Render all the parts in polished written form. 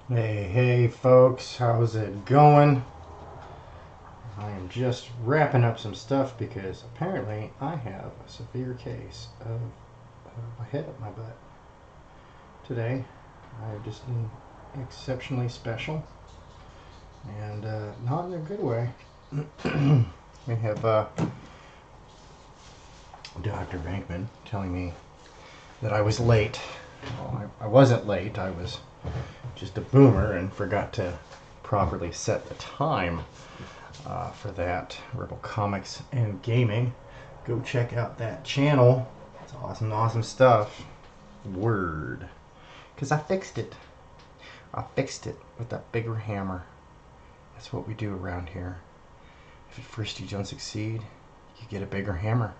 Hey folks, how's it going? I am just wrapping up some stuff because apparently I have a severe case of a head up my butt. Today, I just exceptionally special and not in a good way. We have Dr. Bankman telling me that I was late. Well, I wasn't late, I was just a boomer and forgot to properly set the time for that. Rebel Comics and Gaming. Go check out that channel. It's awesome stuff. Word. Because I fixed it. I fixed it with that bigger hammer. That's what we do around here. If at first you don't succeed, you get a bigger hammer.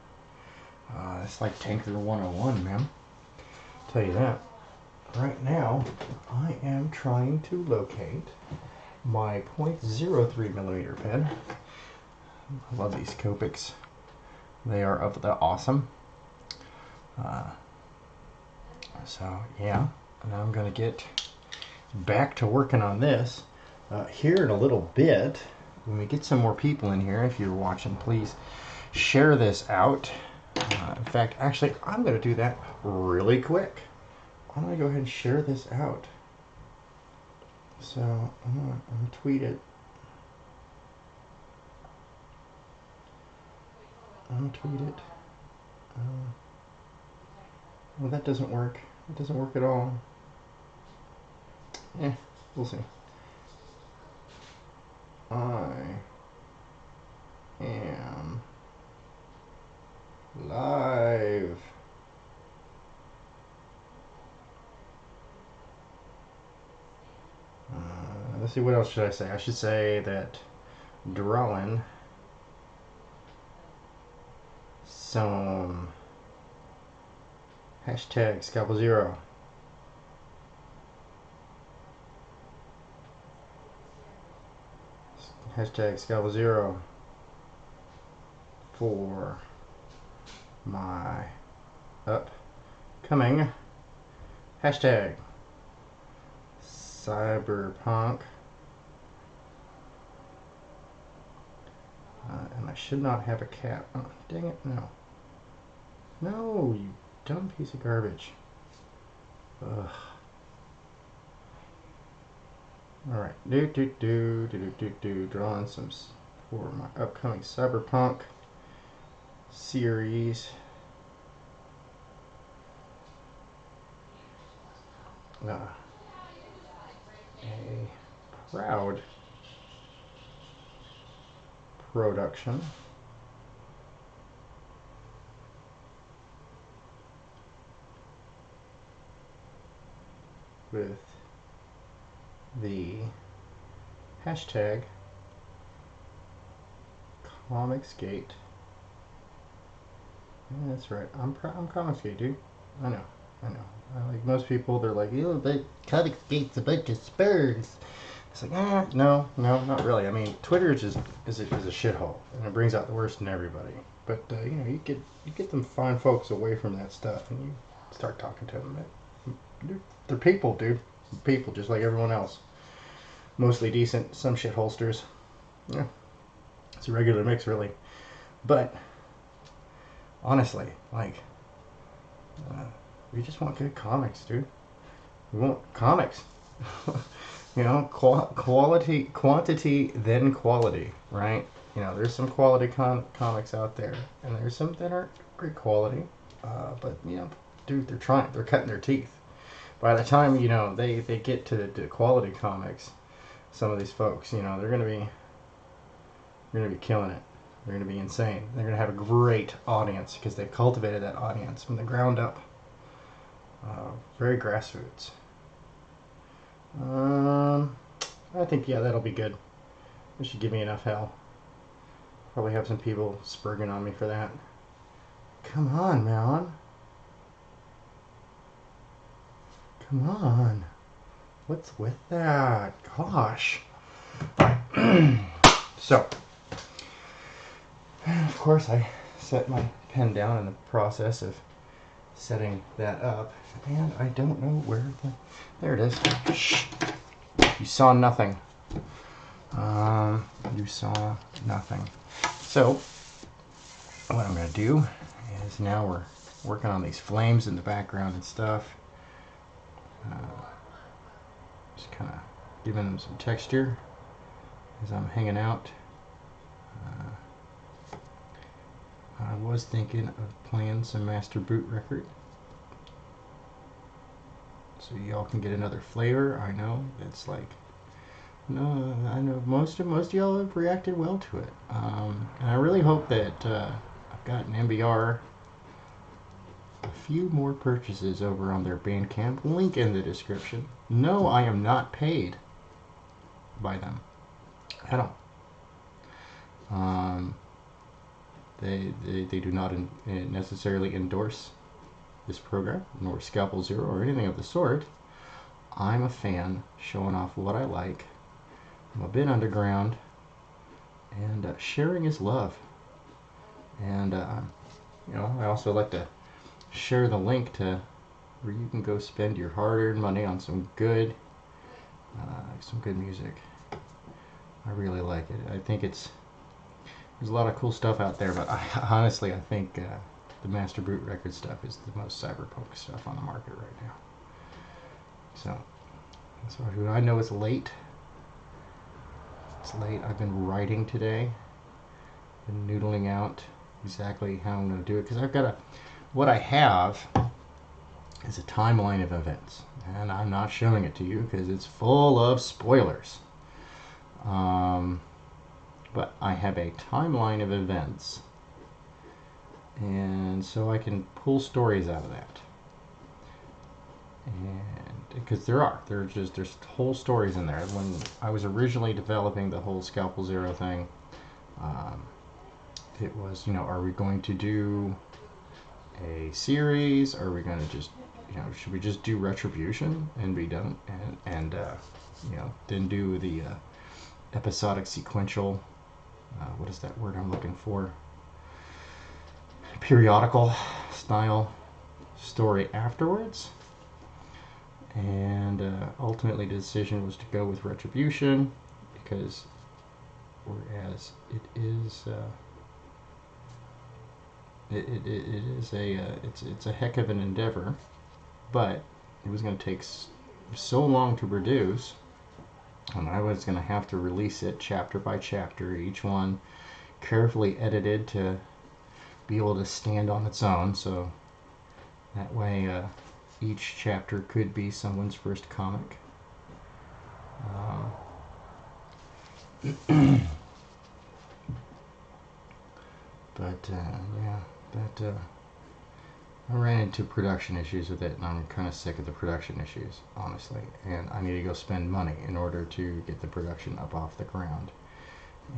It's like Tanker 101, man. Tell you that. Right now, I am trying to locate my .03 millimeter pen. I love these Copics. They are of the awesome. So yeah, and I'm gonna get back to working on this here in a little bit. When we get some more people in here, if you're watching, please share this out. In fact, actually, I'm gonna do that really quick. I'm gonna go ahead and share this out. So I'm gonna tweet it. Well, that doesn't work. It doesn't work at all. We'll see. I am live. Let's see, what else should I say? I should say that drawing some hashtag Scalpel Zero. Hashtag Scalpel Zero for my upcoming hashtag cyberpunk. And I should not have a cap. Oh, dang it, no. No, you dumb piece of garbage. Ugh. Alright, drawing some for my upcoming cyberpunk series. A proud production with the hashtag Comicsgate. Yeah, that's right. I'm Comicsgate, dude. I know. Like most people, they're like, "Ew, but Comicsgate's a bunch of spurs." It's like, no, not really. I mean, Twitter is a shithole, and it brings out the worst in everybody. But you get them fine folks away from that stuff, and you start talking to them. They're people, dude. People, just like everyone else. Mostly decent, some shitholsters. Yeah, it's a regular mix, really. But honestly, like, we just want good comics, dude. We want comics. Quality, quantity, then quality, right? There's some quality comics out there, and there's some that aren't great quality. But dude, they're cutting their teeth. By the time they get to the quality comics, some of these folks, they're gonna be killing it. They're gonna be insane. They're gonna have a great audience because they've cultivated that audience from the ground up. Very grassroots. I think that'll be good. It should give me enough hell. Probably have some people spurging on me for that. Come on, man. Come on. What's with that? Gosh. So, of course, I set my pen down in the process of setting that up, and I don't know where there it is. Shh. You saw nothing. You saw nothing. So, what I'm going to do is now we're working on these flames in the background and stuff. Just kind of giving them some texture as I'm hanging out. I was thinking of playing some Master Boot record, so y'all can get another flavor. I know it's like, no, I know most of y'all have reacted well to it, and I really hope that I've got an MBR a few more purchases over on their Bandcamp. Link in the description. No, I am not paid by them at all. They do not necessarily endorse this program, nor Scalpel Zero or anything of the sort. I'm a fan showing off what I like. I'm a bit underground, and sharing is love. And you know, I also like to share the link to where you can go spend your hard-earned money on some good music. I really like it. I think there's a lot of cool stuff out there, but honestly, I think the Master Boot record stuff is the most cyberpunk stuff on the market right now. So I know it's late. It's late. I've been writing today. Been noodling out exactly how I'm going to do it, because I've got what I have is a timeline of events, and I'm not showing it to you because it's full of spoilers. But I have a timeline of events, and so I can pull stories out of that. And because there's whole stories in there. When I was originally developing the whole Scalpel Zero thing, it was, you know, are we going to do a series? Are we going to just, you know, should we just do Retribution and be done, and you know, then do the episodic sequential, what is that word I'm looking for, periodical style story afterwards? And ultimately the decision was to go with Retribution, because whereas it's a heck of an endeavor, but it was going to take so long to produce, and I was going to have to release it chapter by chapter, each one carefully edited to be able to stand on its own, so that way each chapter could be someone's first comic. I ran into production issues with it, and I'm kind of sick of the production issues, honestly, and I need to go spend money in order to get the production up off the ground.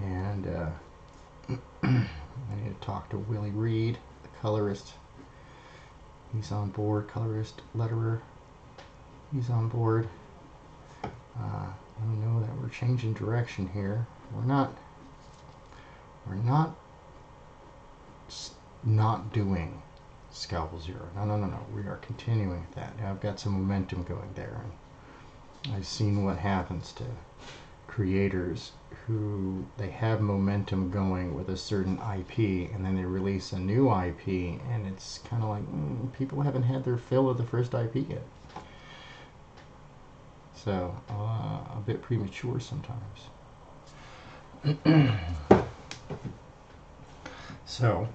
And I need to talk to Willy Ried, the colorist. He's on board. Colorist, letterer, he's on board. Let me know that we're changing direction here. We're not doing Scalpel Zero. No. We are continuing with that. Now I've got some momentum going there, and I've seen what happens to creators who they have momentum going with a certain IP, and then they release a new IP, and it's kind of like people haven't had their fill of the first IP yet. So a bit premature sometimes. So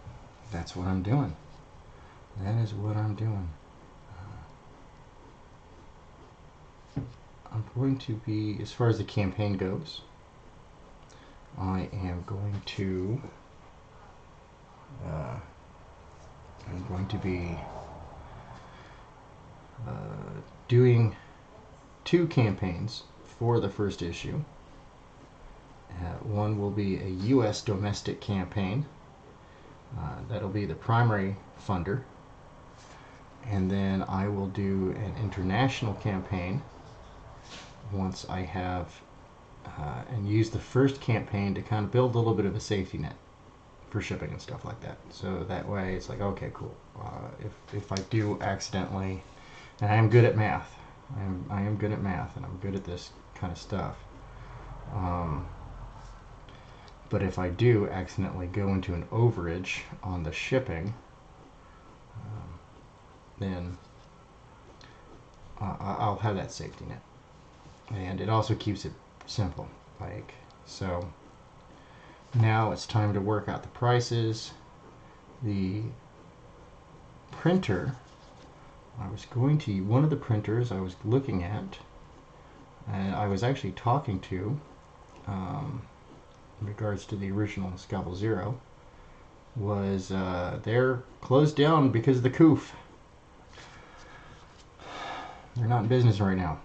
that's what I'm doing. That is what I'm doing. I'm going to be, as far as the campaign goes, I am going to be doing 2 campaigns for the first issue. One will be a U.S. domestic campaign. That'll be the primary funder. And then I will do an international campaign once I have and use the first campaign to kind of build a little bit of a safety net for shipping and stuff like that. So that way it's like, okay, cool. If I do accidentally, and I am good at math. I am good at math, and I'm good at this kind of stuff. But if I do accidentally go into an overage on the shipping, then I'll have that safety net. And it also keeps it simple. Like, so now it's time to work out the prices. The printer, one of the printers I was looking at, and I was actually talking to, in regards to the original Scalpel Zero, was they're closed down because of the coof. They're not in business right now.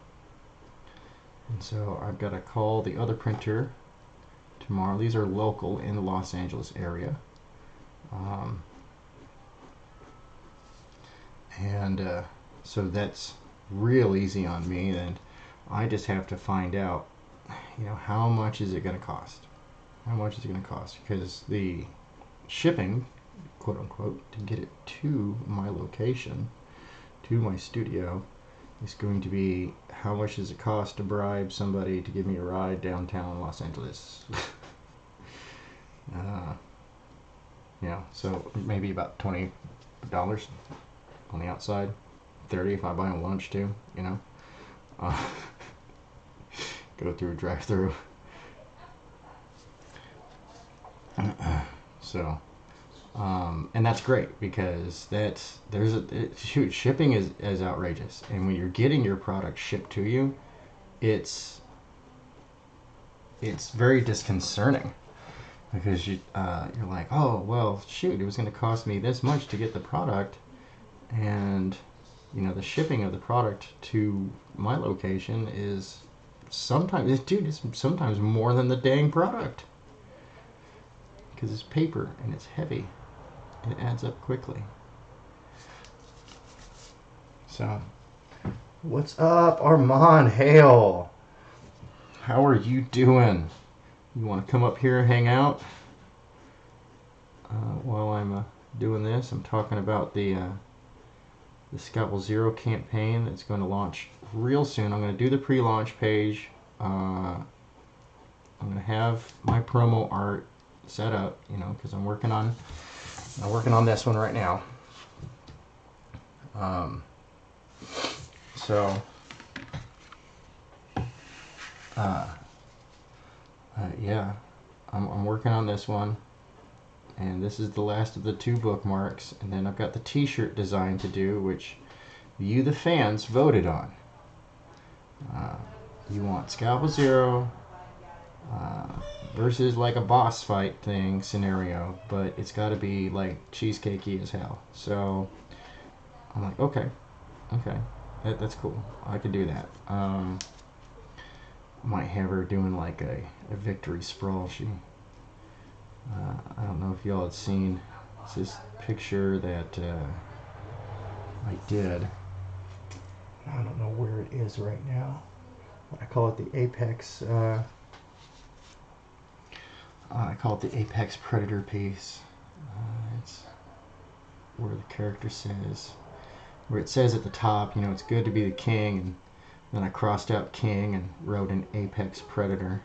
And so I've got to call the other printer tomorrow. These are local in the Los Angeles area. So that's real easy on me, and I just have to find out, how much is it going to cost? How much is it going to cost? Because the shipping, quote unquote, to get it to my location, to my studio, is going to be, how much does it cost to bribe somebody to give me a ride downtown Los Angeles? So maybe about $20 on the outside, $30 if I buy them lunch too, go through a drive-through. And that's great, because shipping is outrageous, and when you're getting your product shipped to you, it's very disconcerting, because you're like, oh well, shoot, it was going to cost me this much to get the product, and the shipping of the product to my location is it's sometimes more than the dang product, because it's paper and it's heavy. It adds up quickly. So, what's up, Armand Hale? How are you doing? You want to come up here and hang out while I'm doing this? I'm talking about the Scalpel Zero campaign that's going to launch real soon. I'm going to do the pre-launch page. I'm going to have my promo art set up, because I'm working on this one right now. Yeah, I'm working on this one, and this is the last of the 2 bookmarks, and then I've got the t-shirt design to do, which you, the fans, voted on. You want Scalpel Zero versus like a boss fight thing scenario, but it's got to be like cheesecakey as hell. So I'm like, okay, that's cool. I could do that. Might have her doing like a victory sprawl. I don't know if y'all had seen this picture that I did. I don't know where it is right now. I call it the Apex. I call it the Apex Predator piece. It's where the character says, where it says at the top, it's good to be the king, and then I crossed out king and wrote an Apex Predator.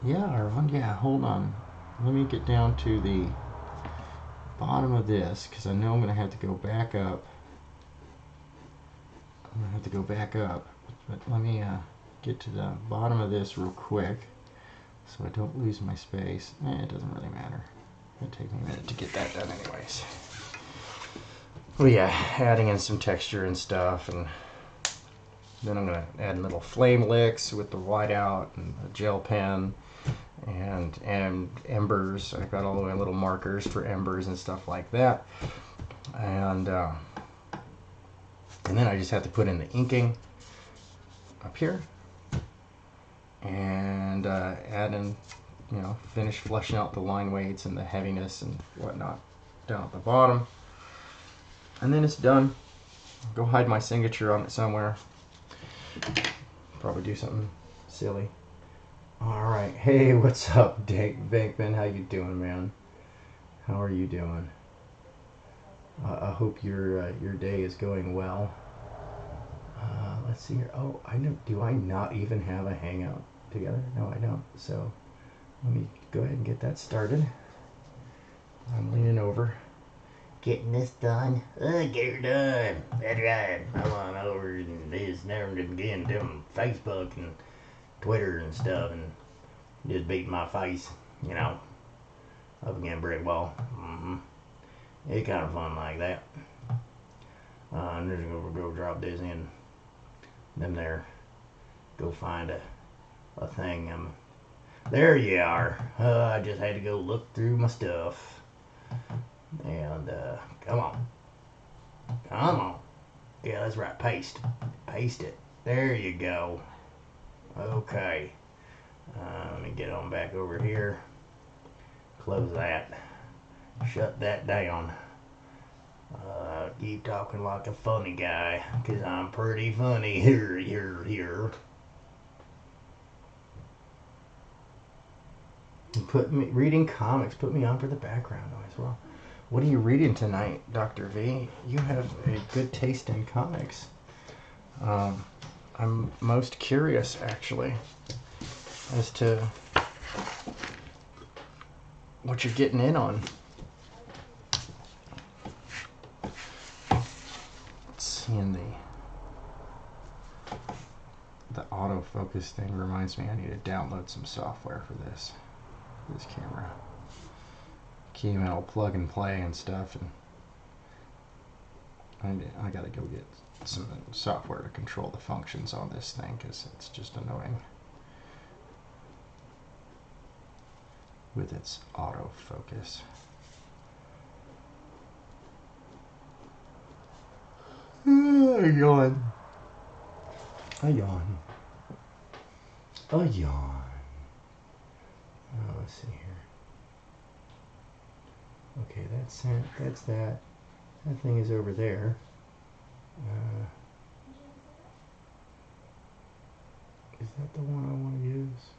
Yeah, Arvin, yeah, hold on. Let me get down to the bottom of this, because I know I'm going to have to go back up. But let me get to the bottom of this real quick so I don't lose my space. It doesn't really matter. It'll take me a minute to get that done anyways. Well, yeah, adding in some texture and stuff, and then I'm going to add little flame licks with the whiteout and a gel pen and embers. I've got all my little markers for embers and stuff like that. And then I just have to put in the inking up here and add in, finish fleshing out the line weights and the heaviness and whatnot down at the bottom. And then it's done. Go hide my signature on it somewhere. Probably do something silly. Alright, hey, what's up, Bankman? How you doing, man? How are you doing? I hope your day is going well. let's see here. Oh, I know. Do I not even have a hangout together? No, I don't. So let me go ahead and get that started. I'm leaning over, getting this done. Get her done. That's right. I'm on over and this never again them Facebook and Twitter and stuff, and just beating my face, you know, up against a brick wall. It's kind of fun like that. I'm just gonna go drop this in them there. Go find a thing. There you are. I just had to go look through my stuff. And come on. Yeah, that's right. Paste it. There you go. Okay. Let me get on back over here. Close that. Shut that down. Keep talking like a funny guy, 'cause I'm pretty funny. Here. Reading comics put me on for the background noise. Well, what are you reading tonight, Dr. V? You have a good taste in comics. I'm most curious, actually, as to what you're getting in on. Seeing the autofocus thing reminds me I need to download some software for this camera. I'll plug and play and stuff, and I gotta go get some software to control the functions on this thing, because it's just annoying with its autofocus. I yawn. Oh, let's see here. Okay, that's that. That thing is over there. Is that the one I want to use?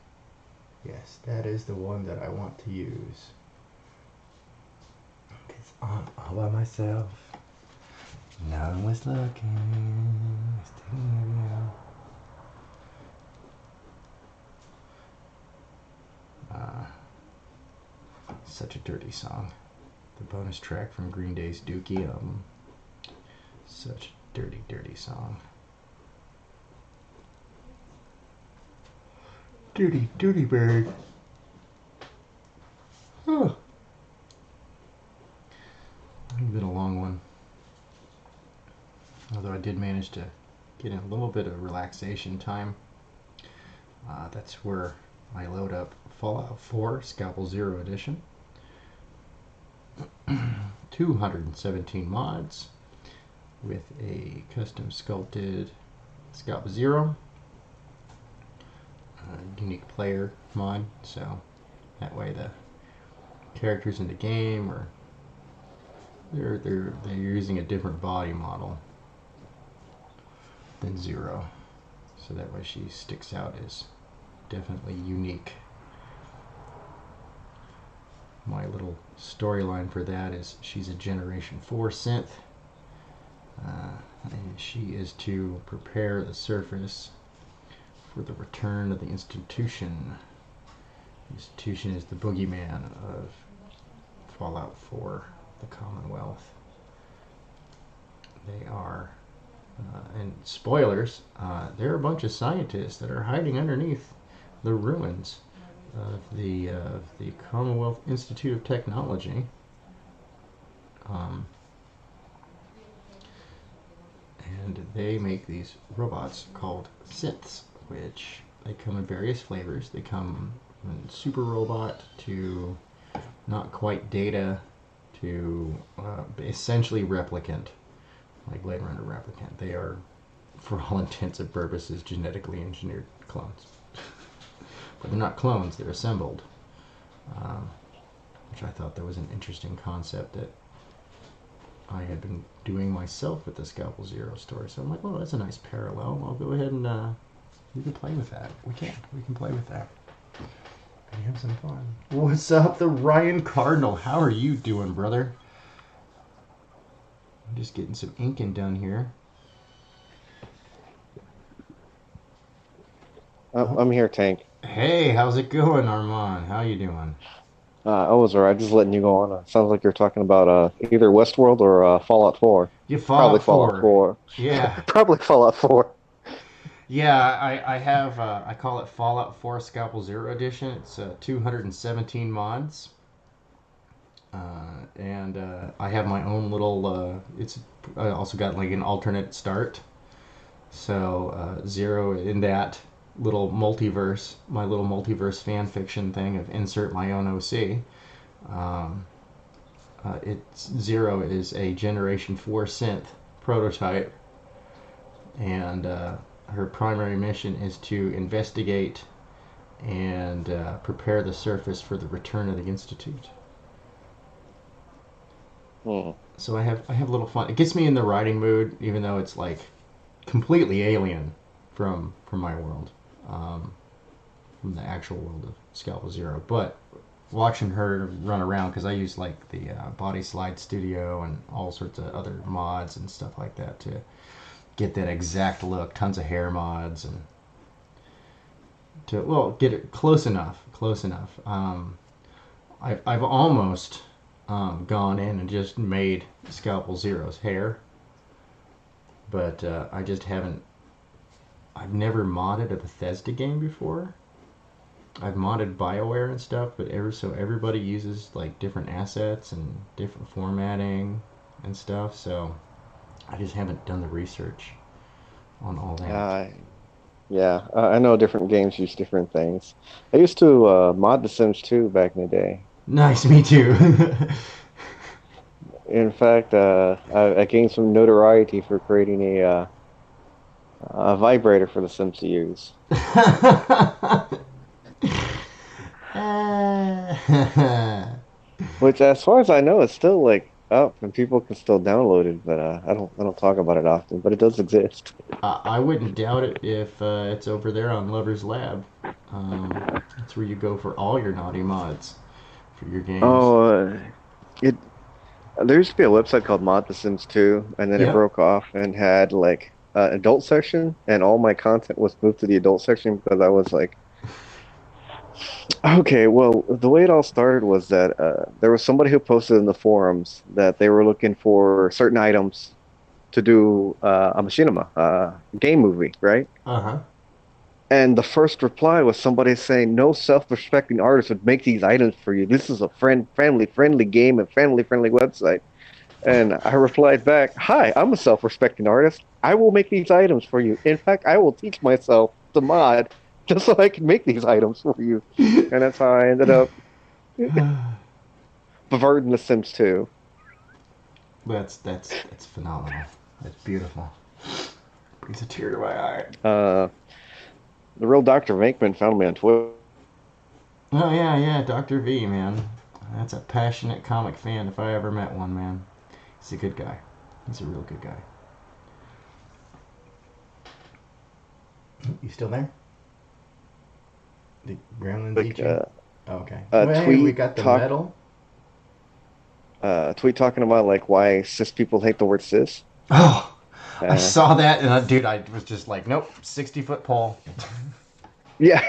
Yes, that is the one that I want to use. Because I'm all by myself. No one was looking. It's taking a video. Such a dirty song. The bonus track from Green Day's Dookie album. Such a dirty, dirty song. Dirty, dirty bird. Huh. It's been a long one. Although I did manage to get in a little bit of relaxation time. That's where I load up Fallout 4 Scalpel Zero Edition. 217 mods with a custom sculpted Scalpel Zero. Unique player mod, so that way the characters in the game are they're using a different body model than Zero, so that way she sticks out as definitely unique. My little storyline for that is she's a Generation 4 synth, and she is to prepare the surface for the return of the Institution. The Institution is the boogeyman of Fallout 4, the Commonwealth. They are, and spoilers, they're a bunch of scientists that are hiding underneath the ruins of the Commonwealth Institute of Technology. And they make these robots called synths, which they come in various flavors. They come in super robot to not quite data to essentially replicant, like Blade Runner replicant. They are, for all intents and purposes, genetically engineered clones. But they're not clones, they're assembled. Which I thought that was an interesting concept that I had been doing myself with the Scalpel Zero story. So I'm like, well, that's a nice parallel. I'll go ahead and we can play with that. We can play with that. And have some fun. What's up, the Ryan Cardinal? How are you doing, brother? I'm just getting some inking done here. Oh, I'm here, Tank. hey, how's it going, Armand? How you doing? I was alright, just letting you go on. Sounds like you're talking about either Westworld or Fallout 4. You Probably Fallout Fallout 4. 4. Yeah. Probably Fallout 4. Yeah, I have I call it Fallout 4 Scalpel Zero Edition. It's 217 mods. And I have my own little it's I also got like an alternate start. So Zero in that little multiverse, my little multiverse fan fiction thing of insert my own OC. Um, it's Zero is a Generation 4 synth prototype, and her primary mission is to investigate and prepare the surface for the return of the Institute. Hmm. So I have a little fun. It gets me in the writing mood, even though it's like completely alien from my world, um, from the actual world of Scalpel Zero. But watching her run around, because I use like the Body Slide Studio and all sorts of other mods and stuff like that to get that exact look. Tons of hair mods and to get it close enough, close enough. I've almost gone in and just made Scalpel Zero's hair, but I just haven't. I've never modded a Bethesda game before. I've modded BioWare and stuff, but everybody uses like different assets and different formatting and stuff, so I just haven't done the research on all that. Uh, yeah, I know different games use different things. I used to mod The Sims 2 back in the day. Nice, me too. In fact, I gained some notoriety for creating a vibrator for The Sims to use. Which, as far as I know, is still like up and people can still download it, but I don't talk about it often, but it does exist. I wouldn't doubt it if it's over there on Lover's Lab. That's where you go for all your naughty mods for your games. Oh, it there used to be a website called Mod The Sims 2, and then it Yep. broke off and had like adult section, and all my content was moved to the adult section because I was like, okay, well, the way it all started was that there was somebody who posted in the forums that they were looking for certain items to do a machinima, game movie, right? Uh huh. And the first reply was somebody saying, "No self-respecting artist would make these items for you. This is a family-friendly game and family-friendly website." And I replied back, "Hi, I'm a self-respecting artist. I will make these items for you. In fact, I will teach myself to mod just so I can make these items for you." And that's how I ended up perverting The Sims 2. That's phenomenal. That's beautiful. Brings a tear to my eye. Uh, the real Dr. Venkman found me on Twitter. Oh yeah, yeah, Doctor V, man. That's a passionate comic fan if I ever met one, man. He's a good guy. He's a real good guy. You still there? The gremlins Like eat you? Oh, okay. a Well, hey, we got the medal. tweet talking about like why cis people hate the word cis. Oh, I Uh, saw that, and dude, I was just like, nope, 60-foot pole. yeah,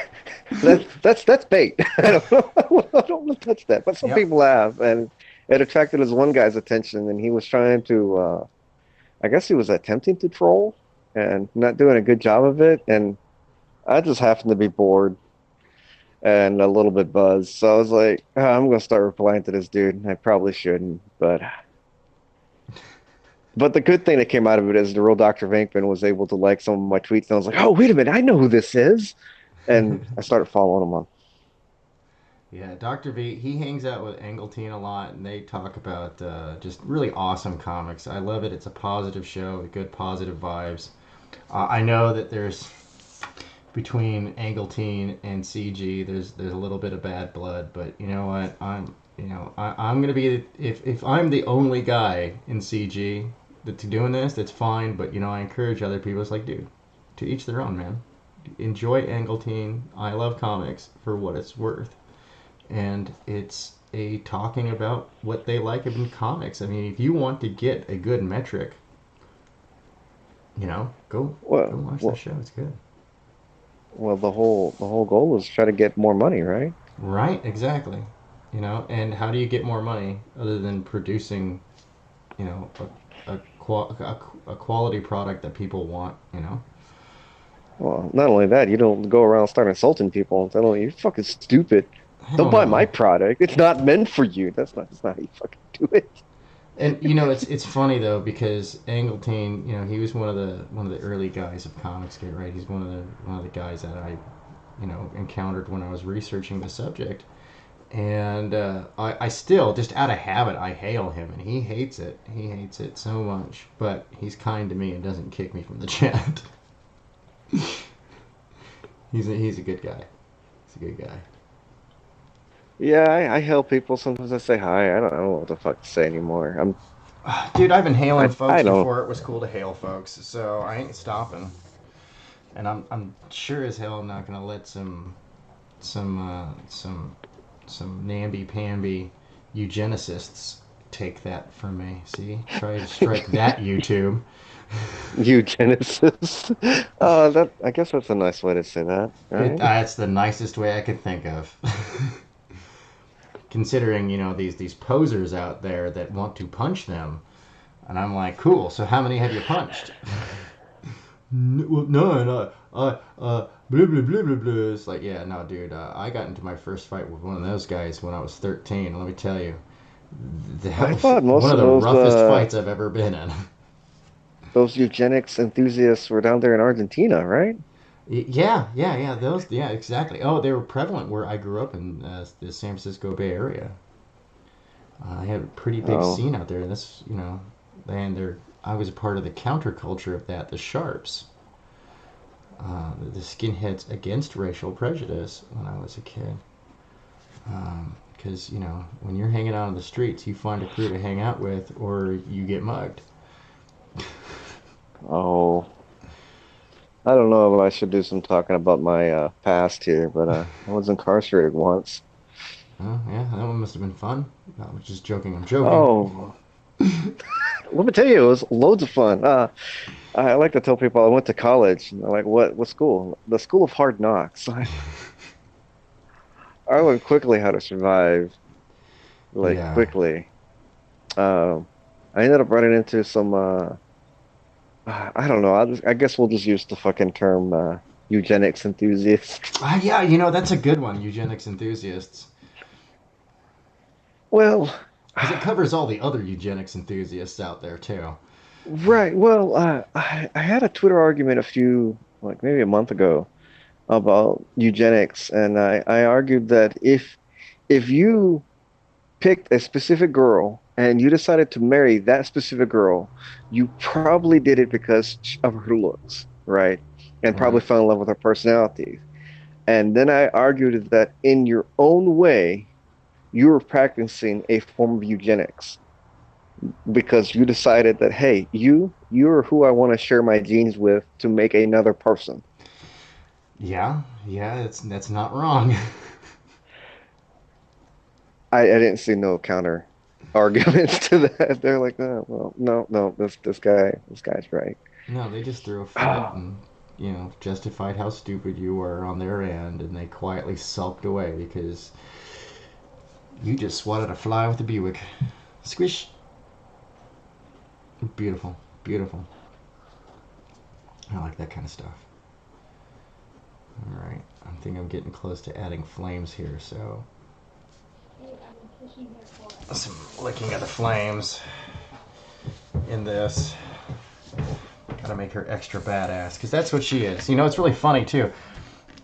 that's bait. I don't want to touch that, but some Yep. people have, and it attracted this one guy's attention, and he was trying to. I guess he was attempting to troll and not doing a good job of it, and I just happened to be bored and a little bit buzzed, so I was like, I'm gonna start replying to this dude. I probably shouldn't, but the good thing that came out of it is the real Dr. Venkman was able to like some of my tweets, and I was like, oh, wait a minute, I know who this is. And I started following him on. Yeah, Dr. V, he hangs out with Engeltine a lot, and they talk about just really awesome comics. I love it. It's a positive show with good positive vibes. I know that there's between Engeltine and CG, there's a little bit of bad blood, but you know what? I'm gonna be if I'm the only guy in CG that's doing this, that's fine. But I encourage other people. It's like, dude, to each their own, man. Enjoy Engeltine. I love comics for what it's worth, and it's a talking about what they like in comics. I mean, if you want to get a good metric, go Well, watch the well, show. It's good. Well, the whole goal is try to get more money, right? Right, exactly. And how do you get more money other than producing, a quality product that people want? Well, not only that, you don't go around start insulting people and telling them you're fucking stupid. Don't Hell buy my no. product. It's not meant for you. That's not how you fucking do it. And it's funny though because Angleton, he was one of the early guys of Comicsgate, right? He's one of the guys that I, encountered when I was researching the subject. And I still, just out of habit, I hail him, and he hates it. He hates it so much, but he's kind to me and doesn't kick me from the chat. He's a good guy. He's a good guy. Yeah, I hail people. Sometimes I say hi. I don't know what the fuck to say anymore. Dude, I've been hailing I folks don't. before it was cool to hail folks, so I ain't stopping. And I'm sure as hell not gonna let some namby pamby eugenicists take that from me. See, try to strike that, YouTube. Eugenesis. That I guess that's a nice way to say that, right? That's the nicest way I could think of. Considering these posers out there that want to punch them, and I'm like, cool. So how many have you punched? None. Blah blah blah blah blah. It's like, yeah, no, dude. I got into my first fight with one of those guys when I was 13. Let me tell you, that I was thought one most of of the roughest fights I've ever been in. those eugenics enthusiasts were down there in Argentina, right? Yeah, yeah, yeah. Yeah, exactly. Oh, they were prevalent where I grew up in the San Francisco Bay Area. I had a pretty big Oh, scene out there. And this, and there, I was a part of the counterculture of that. The Sharps, the skinheads against racial prejudice when I was a kid. Because when you're hanging out on the streets, you find a crew to hang out with, or you get mugged. oh. I don't know if I should do some talking about my past here, but I was incarcerated once. Oh yeah, that one must have been fun. No, I'm just joking. I'm joking. Oh, let me tell you, it was loads of fun. I like to tell people I went to college. And they're like, what school? The School of Hard Knocks. I learned quickly how to survive, like Yeah. quickly. Um, I ended up running into some. I don't know. I guess we'll just use the fucking term eugenics enthusiast. Yeah, that's a good one. Eugenics enthusiasts. Well, Because it covers all the other eugenics enthusiasts out there, too. right. Well, I had a Twitter argument like maybe a month ago about eugenics, and I argued that if you picked a specific girl and you decided to marry that specific girl, you probably did it because of her looks, right? And probably Right. fell in love with her personality. And then I argued that in your own way, you were practicing a form of eugenics because you decided that, hey, you're who I want to share my genes with to make another person. Yeah, yeah, that's not wrong. I didn't see no counter arguments to that. They're like, oh, well, no, this guy's right. No, they just threw a fit and, justified how stupid you were on their end, and they quietly sulked away because you just swatted a fly with a Buick. Squish. Beautiful, beautiful. I like that kind of stuff. All right, I think I'm getting close to adding flames here, so some licking of the flames in this. Gotta make her extra badass, because that's what she is. It's really funny, too.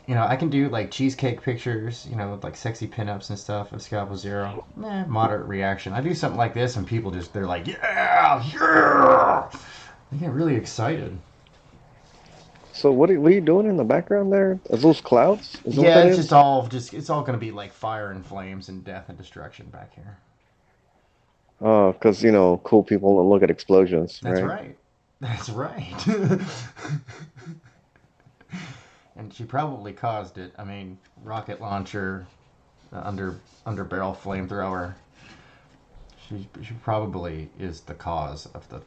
I can do, like, cheesecake pictures, with, like, sexy pinups and stuff of Scalpel Zero. Moderate reaction. I do something like this, and people they're like, yeah, yeah! They get really excited. So what are you doing in the background there? Are those clouds? Is that what Yeah, that it's just is? all, it's all gonna be, like, fire and flames and death and destruction back here. Oh, because cool people don't look at explosions, That's right? right. That's right. And she probably caused it. I mean, rocket launcher, under barrel flamethrower. She probably is the cause of the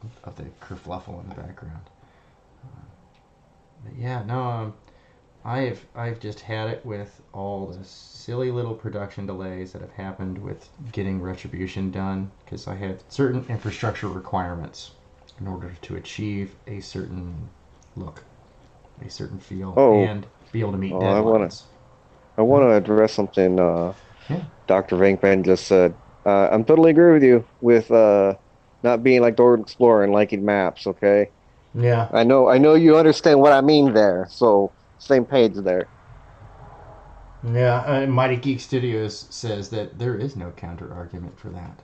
kerfluffle in the background. But yeah, no. I've just had it with all the silly little production delays that have happened with getting Retribution done because I had certain infrastructure requirements in order to achieve a certain look, a certain feel, Oh, and be able to meet oh, deadlines. I Huh? wanna address something. Yeah. Dr. Venkman just said. I'm totally agree with you with not being like Dora the Explorer and liking maps. Okay, Yeah. I know you understand what I mean there. So same page there. Yeah. Mighty Geek Studios says that there is no counter argument for that.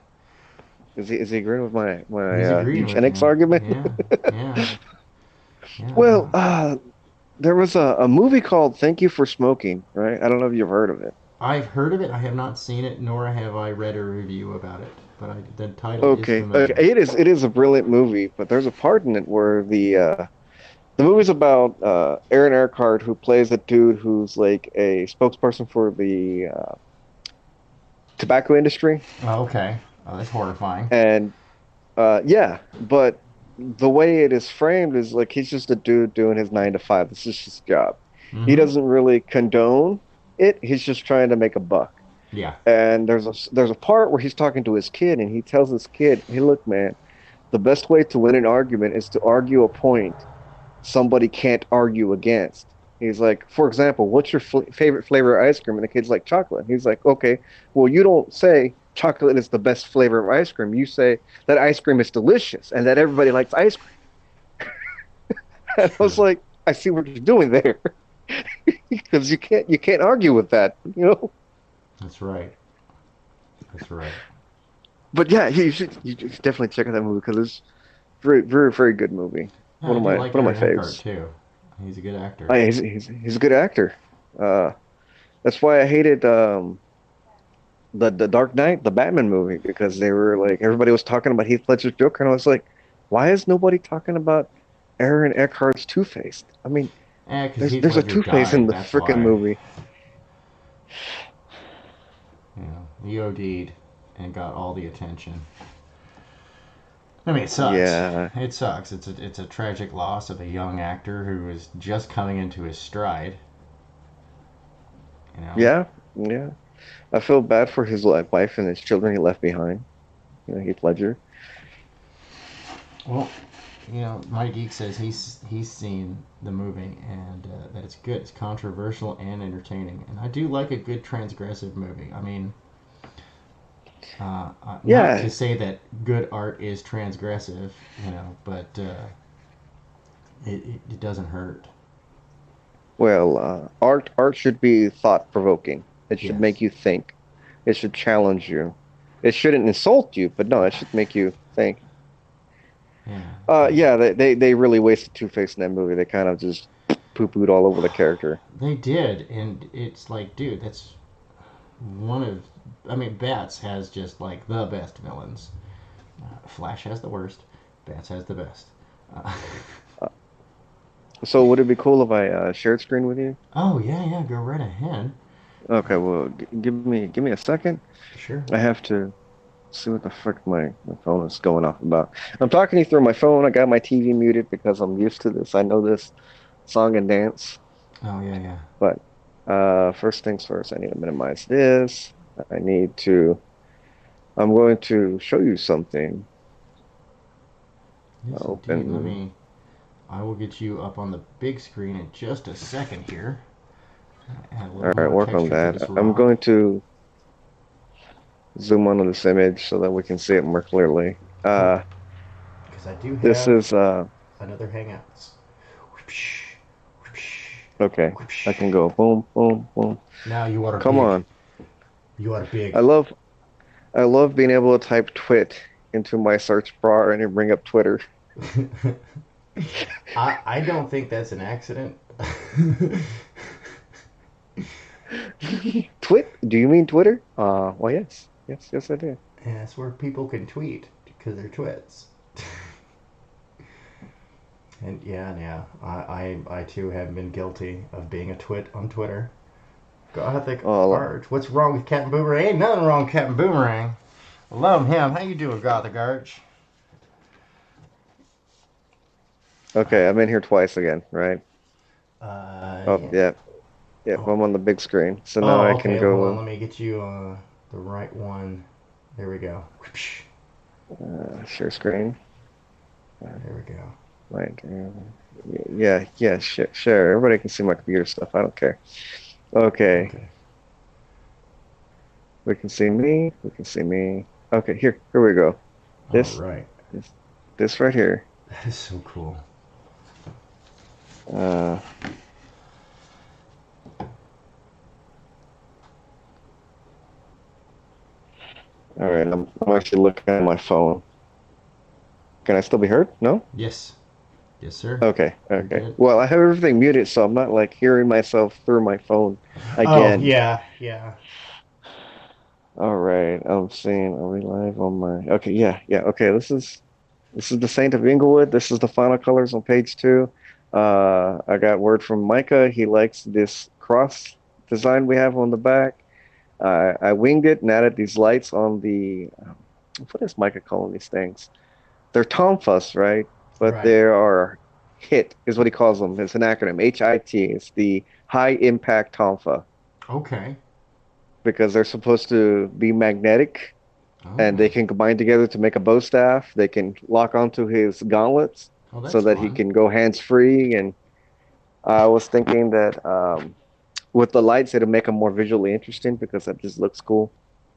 Is he agreeing with my He's agreeing with eugenics you. argument? Yeah. Yeah. Yeah. Well, No. there was a movie called Thank You for Smoking, right? I don't know if you've heard of it. I've heard of it. I have not seen it, nor have I read a review about it. But the title is Okay, familiar. it is a brilliant movie, but there's a part in it where the movie's about Aaron Eckhart, who plays a dude who's like a spokesperson for the tobacco industry, Oh, okay. Oh, that's horrifying. and yeah, but the way it is framed is like he's just a dude doing his 9 to 5. This is his job. He Mm-hmm. doesn't really condone it. He's just trying to make a buck. Yeah. And there's a part where he's talking to his kid, and he tells his kid, "Hey, look, man, the best way to win an argument is to argue a point somebody can't argue against." He's like, for example, what's your favorite flavor of ice cream? And the kid's like, chocolate. He's like, okay, well, you don't say chocolate is the best flavor of ice cream. You say that ice cream is delicious and that everybody likes ice cream. And I was True. like, I see what you're doing there. Because you can't argue with that, you know? That's right. That's right. But yeah, you should definitely check out that movie because it's very good movie. Yeah, I do like One of my Aaron Eckhart faves. too. He's a good actor. I, he's a good actor. Uh, that's why I hated the Dark Knight, the Batman movie, because they were like everybody was talking about Heath Ledger's Joker, and I was like, why is nobody talking about Aaron Eckhart's Two-Face? I mean, Because Heath there's a Ledger Two-Face in died. the That's freaking why. movie. You know, he OD'd and got all the attention. I mean, it sucks. Yeah, It sucks. It's a tragic loss of a young actor who is just coming into his stride. You know. yeah, yeah. I feel bad for his wife and his children he left behind. You know, Heath Ledger. Well, my geek says he's seen the movie and that it's good. It's controversial and entertaining, and I do like a good transgressive movie. I mean, not Yeah, to say that good art is transgressive, but it doesn't hurt. well, art should be thought-provoking. It should Yes. make you think. It should challenge you. It shouldn't insult you, but no, it should make you think. Yeah. Yeah. Yeah, they really wasted Two-Face in that movie. They kind of just poo-pooed all over the character. They did, and it's like, dude, that's one of. I mean, Bats has just like the best villains. Flash has the worst. Bats has the best. Uh, Uh, so would it be cool if I shared screen with you? oh yeah, yeah. Go right ahead. Okay, well, give me a second. Sure. I have to see what the frick my phone is going off about. I'm talking to you through my phone. I got my TV muted because I'm used to this. I know this song and dance. Oh yeah, yeah. But first things first, I need to minimize this. I need to. I'm going to show you something. Yes, indeed. Let Open. me. I will get you up on the big screen in just a second here. Add a All little right, more work on texture to that. this I'm rock. going to zoom onto this image so that we can see it more clearly. Cool. Because I do This have is another Hangouts. Whoopsh, whoopsh, okay. I whoopsh. can go boom, boom, boom. Now you are Come big. on. You are I big. love I love being able to type twit into my search bar and it bring up Twitter. I don't think that's an accident. Twit? Do you mean Twitter? Well, yes. Yes, I did. Yeah, that's where people can tweet because they're twits. And yeah, I too have been guilty of being a twit on Twitter. Gothic Oh, Arch. What's wrong with Captain Boomerang? Ain't nothing wrong with Captain Boomerang. I love him. How you doing, Gothic Arch? okay. I'm in here twice again, right? Oh, Yeah. yeah. Yep, Oh, I'm on the big screen. So now oh, I can okay. Hold on. go Let me get you the right one. There we go. share screen. There we go. Like, yeah, share. Everybody can see my computer stuff. I don't care. Okay, Okay. we can see me. We can see me. Okay, here we go. All This, right. this, this right here. That is so cool. Uh, all right, I'm actually looking at my phone. Can I still be heard? No? Yes. Yes, sir. Okay, You're okay. good. Well, I have everything muted, so I'm not like hearing myself through my phone Oh, again. yeah. Yeah. All right, I'm seeing. Are we live on my? Okay, yeah. Okay, this is the Saint of Inglewood. This is the final colors on page 2. I got word from Micah. He likes this cross design we have on the back. I winged it and added these lights on the. What is Micah calling these things? They're Tomfuss, right? But Right. they are HIT is what he calls them. It's an acronym. HIT. It's the High Impact Tomfa Okay. because they're supposed to be magnetic and they Oh. can combine together to make a bow staff. They can lock onto his gauntlets Oh, so that's that he fun. can go hands free. And I was thinking that with the lights, it'll make them more visually interesting because that just looks cool.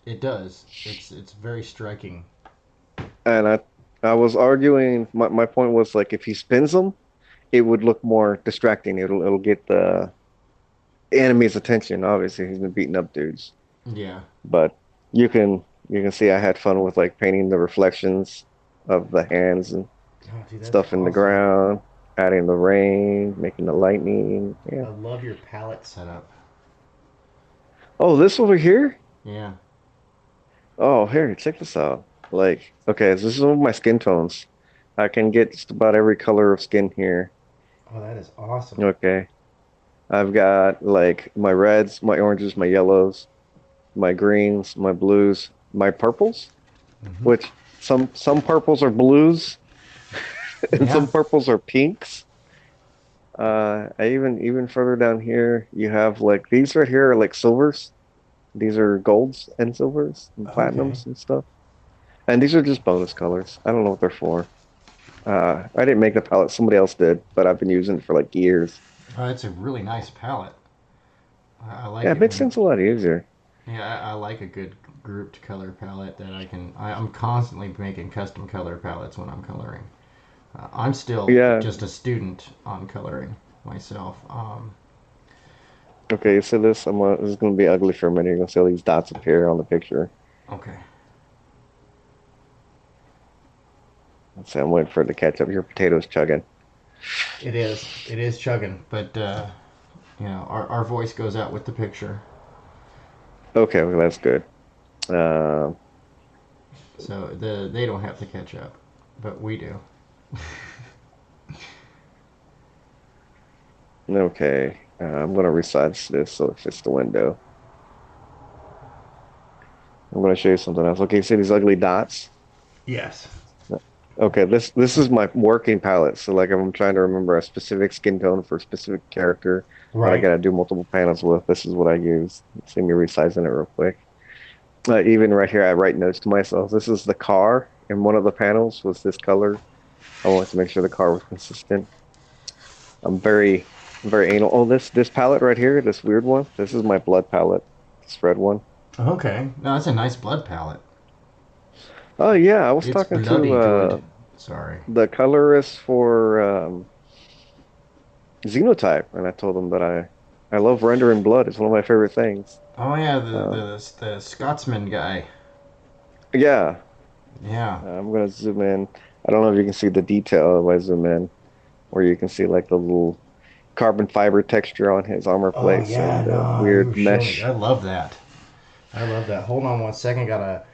It does. It's very striking. And I was arguing. My point was like if he spins them, it would look more distracting. It'll get the enemy's attention. Obviously, he's been beating up dudes, Yeah. but you can see I had fun with like painting the reflections of the hands and Oh, dude, that's stuff in the awesome. ground, adding the rain, making the lightning. Yeah. I love your palette setup. Oh, this over here? Yeah. Oh, here, check this out. Like, okay, so this is one of my skin tones. I can get just about every color of skin here. Oh, that is awesome. Okay. I've got like my reds, my oranges, my yellows, my greens, my blues, my purples, Hmm. which some purples are blues and Yeah. some purples are pinks. I even further down here, you have like these right here are like silvers. These are golds and silvers and Okay. platinums and stuff. And these are just bonus colors. I don't know what they're for. I didn't make the palette, somebody else did, but I've been using it for like years. Oh, it's a really nice palette. I Yeah, like it it makes when. things a lot easier. Yeah, I like a good grouped color palette that I can. I'm constantly making custom color palettes when I'm coloring. I'm still Yeah. just a student on coloring myself. Okay, so this is gonna be ugly for a minute. You're gonna see all these dots appear on the picture. Okay. Let's see, I'm waiting for it to catch up. Your potatoes chugging. It is. It is chugging, but our voice goes out with the picture, Okay, well, that's good. Uh, so they don't have to catch up, but we do. okay, I'm gonna resize this so it fits the window. I'm gonna show you something else. Okay, see these ugly dots? Yes. Okay, this is my working palette. So like if I'm trying to remember a specific skin tone for a specific character that I Right. gotta do multiple panels with, this is what I use. See me resizing it real quick. Even right here, I write notes to myself. This is the car, and one of the panels was this color. I wanted to make sure the car was consistent. I'm very anal. Oh, this palette right here, this weird one. This is my blood palette. This red one. Okay. No, that's a nice blood palette. Oh yeah, I was It's talking to bloody good. Sorry. the colorist for Xenotype, and I told him that I love rendering blood. It's one of my favorite things. Oh yeah, Uh, the Scotsman guy. yeah, Yeah. I'm gonna zoom in. I don't know if you can see the detail if I zoom in, where you can see like the little carbon fiber texture on his armor Oh plates yeah. and the No, you weird were showing me. I mesh. love that. I love that. Hold on one second. Got a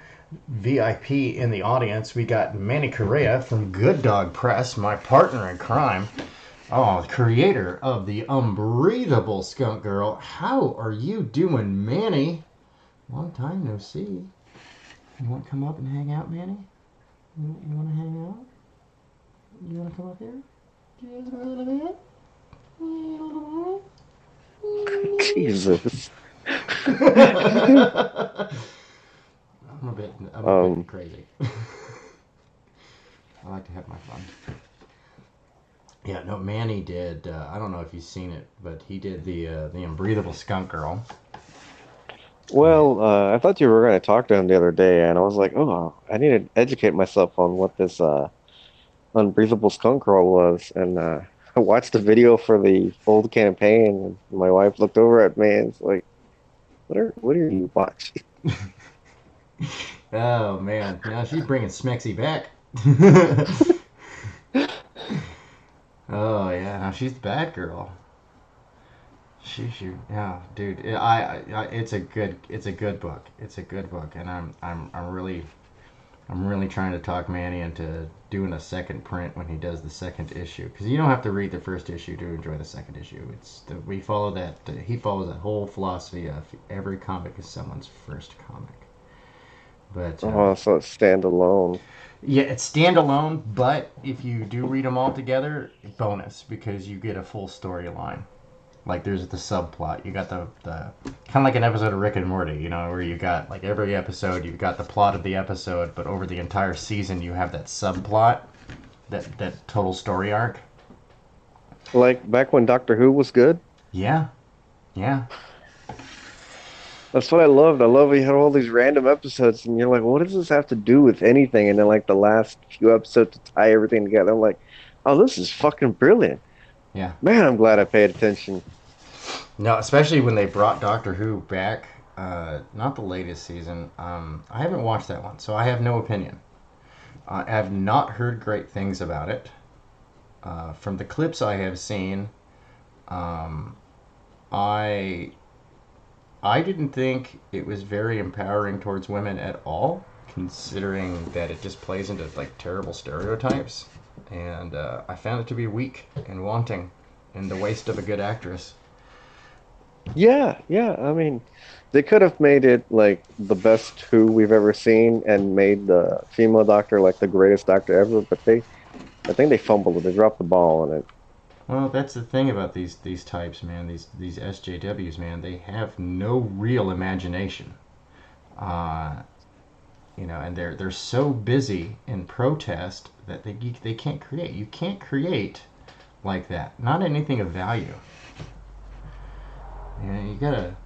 VIP in the audience. We got Manny Correa from Good Dog Press, my partner in crime. Oh, the creator of the unbreathable Skunk Girl. How are you doing, Manny? Long time no see. You want to come up and hang out, Manny? You want to hang out? You want to come up here? Just a little bit? A little bit? Jesus. I'm a bit crazy. I like to have my fun. Yeah, no, Manny did. I don't know if you've seen it, but he did the Unbreathable Skunk Girl. Well, I thought you were going to talk to him the other day, and I was like, oh, I need to educate myself on what this Unbreathable Skunk Girl was. And I watched the video for the old campaign, and my wife looked over at me and was like, what are you watching? Oh man, now she's bringing Smexy back. Oh yeah, now she's the bad girl. Yeah, dude. It's a good book. It's a good book, and I'm really trying to talk Manny into doing a second print when he does the second issue, because you don't have to read the first issue to enjoy the second issue. We follow that. He follows that whole philosophy of every comic is someone's first comic. But Oh, so it's standalone. yeah, it's standalone, but if you do read them all together, bonus, because you get a full storyline. Like there's the subplot. You got the kind of like an episode of Rick and Morty, where you got like every episode, you've got the plot of the episode, but over the entire season you have that subplot, that total story arc. Like back when Doctor Who was good? Yeah. Yeah. That's what I loved. I love you had all these random episodes, and you're like, what does this have to do with anything? And then, like, the last few episodes to tie everything together, I'm like, oh, this is fucking brilliant. Yeah. Man, I'm glad I paid attention. No, especially when they brought Doctor Who back, not the latest season. I haven't watched that one, so I have no opinion. I have not heard great things about it. From the clips I have seen, I didn't think it was very empowering towards women at all, considering that it just plays into like terrible stereotypes, and I found it to be weak and wanting, and the waste of a good actress. Yeah, yeah. I mean, they could have made it like the best Who we've ever seen and made the female doctor like the greatest doctor ever, but I think they fumbled it. They dropped the ball on it. Well, that's the thing about these types, man. These SJWs, man. They have no real imagination. And they're so busy in protest that they can't create. You can't create like that. Not anything of value. You gotta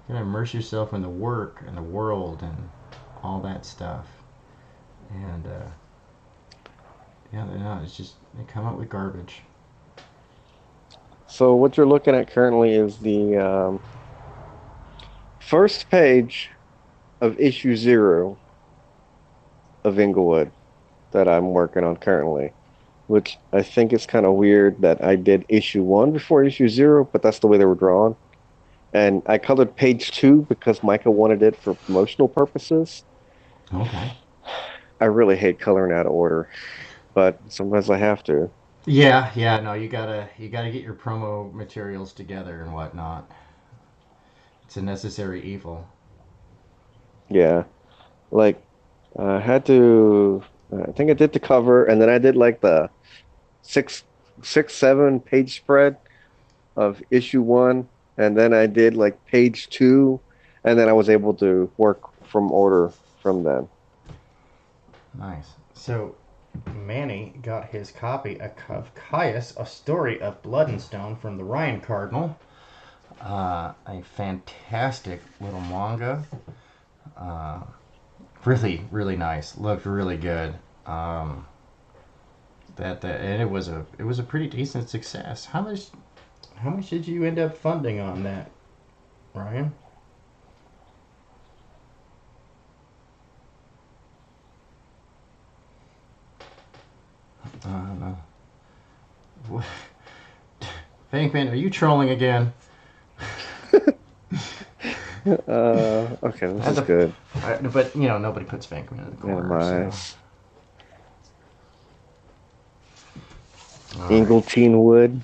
immerse yourself in the work and the world and all that stuff. And no, it's just they come up with garbage. So what you're looking at currently is the first page of issue 0 of Inglewood that I'm working on currently, which I think is kind of weird that I did issue 1 before issue 0, but that's the way they were drawn. And I colored page 2 because Micah wanted it for promotional purposes. Okay. I really hate coloring out of order, but sometimes I have to. Yeah, no, you gotta get your promo materials together and whatnot. It's a necessary evil. Yeah, like I had to. I think I did the cover, and then I did like the six, 7 page spread of issue 1, and then I did like page 2, and then I was able to work from order from then. Nice. So Manny got his copy of Caius, A Story of Blood and Stone from the Ryan Cardinal. A fantastic little manga. Really, really nice. Looked really good. And it was a pretty decent success. How much did you end up funding on that, Ryan? I don't know. Bankman, are you trolling again? Okay, this is good. But nobody puts Bankman in the corner. So. Ingleteen Wood.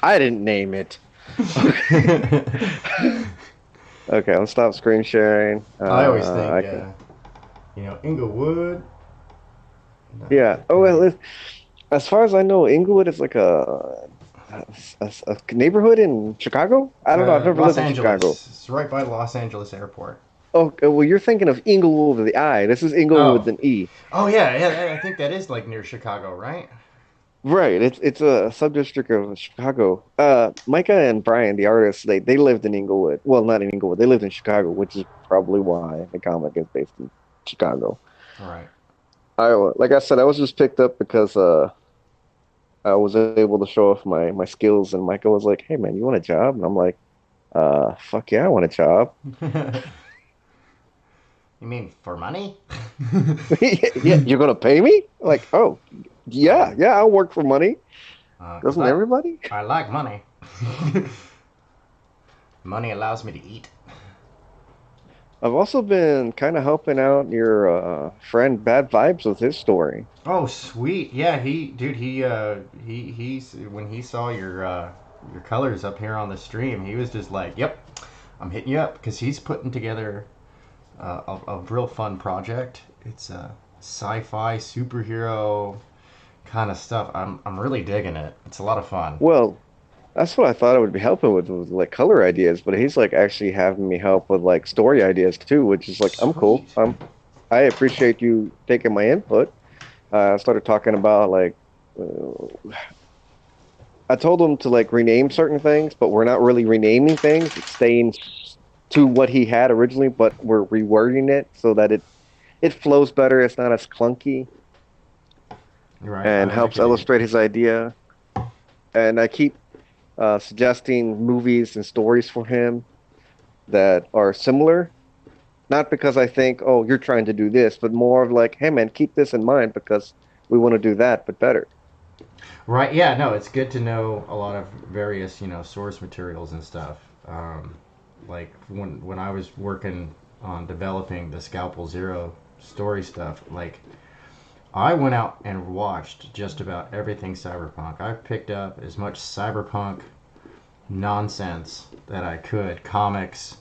I didn't name it. Okay, I'll stop screen sharing. I always think, Inglewood. Yeah. Oh well. As far as I know, Inglewood is like a a neighborhood in Chicago? I don't know. I've never Los lived in Chicago. Angeles. It's right by Los Angeles Airport. Oh, well, you're thinking of Inglewood with the I. This is Inglewood Oh, with an E. oh yeah, yeah. I think that is like near Chicago, right? Right. It's a subdistrict of Chicago. Micah and Brian, the artists, they lived in Inglewood. Well, not in Inglewood. They lived in Chicago, which is probably why the comic is based in Chicago. All right. Like I said, I was just picked up because I was able to show off my skills, and Micah was like, "Hey man, you want a job?" And I'm like, fuck yeah, I want a job." You mean for money? Yeah, you're gonna pay me? Like, oh, yeah, I'll work for money. 'Cause Doesn't everybody? I like money. Money allows me to eat. I've also been kind of helping out your friend Bad Vibes with his story. Oh, sweet. Yeah, he's when he saw your colors up here on the stream, he was just like, "Yep, I'm hitting you up," because he's putting together a real fun project. It's a sci-fi superhero kind of stuff. I'm really digging it. It's a lot of fun. Well, that's what I thought I would be helping with like color ideas, but he's like actually having me help with like story ideas too, which is like I'm cool. Sweet. I appreciate you taking my input. I started talking about like uh, I told him to like rename certain things, but we're not really renaming things. It's staying to what he had originally, but we're rewording it so that it flows better. It's not as clunky Right. and I helps get it. illustrate his idea. And I keep suggesting movies and stories for him that are similar. Not because I think, oh, you're trying to do this, but more of like, hey man, keep this in mind because we want to do that, but better. Right. Yeah. No, it's good to know a lot of various, source materials and stuff. Like when I was working on developing the Scalpel Zero story stuff, like I went out and watched just about everything cyberpunk. I picked up as much cyberpunk nonsense that I could, comics,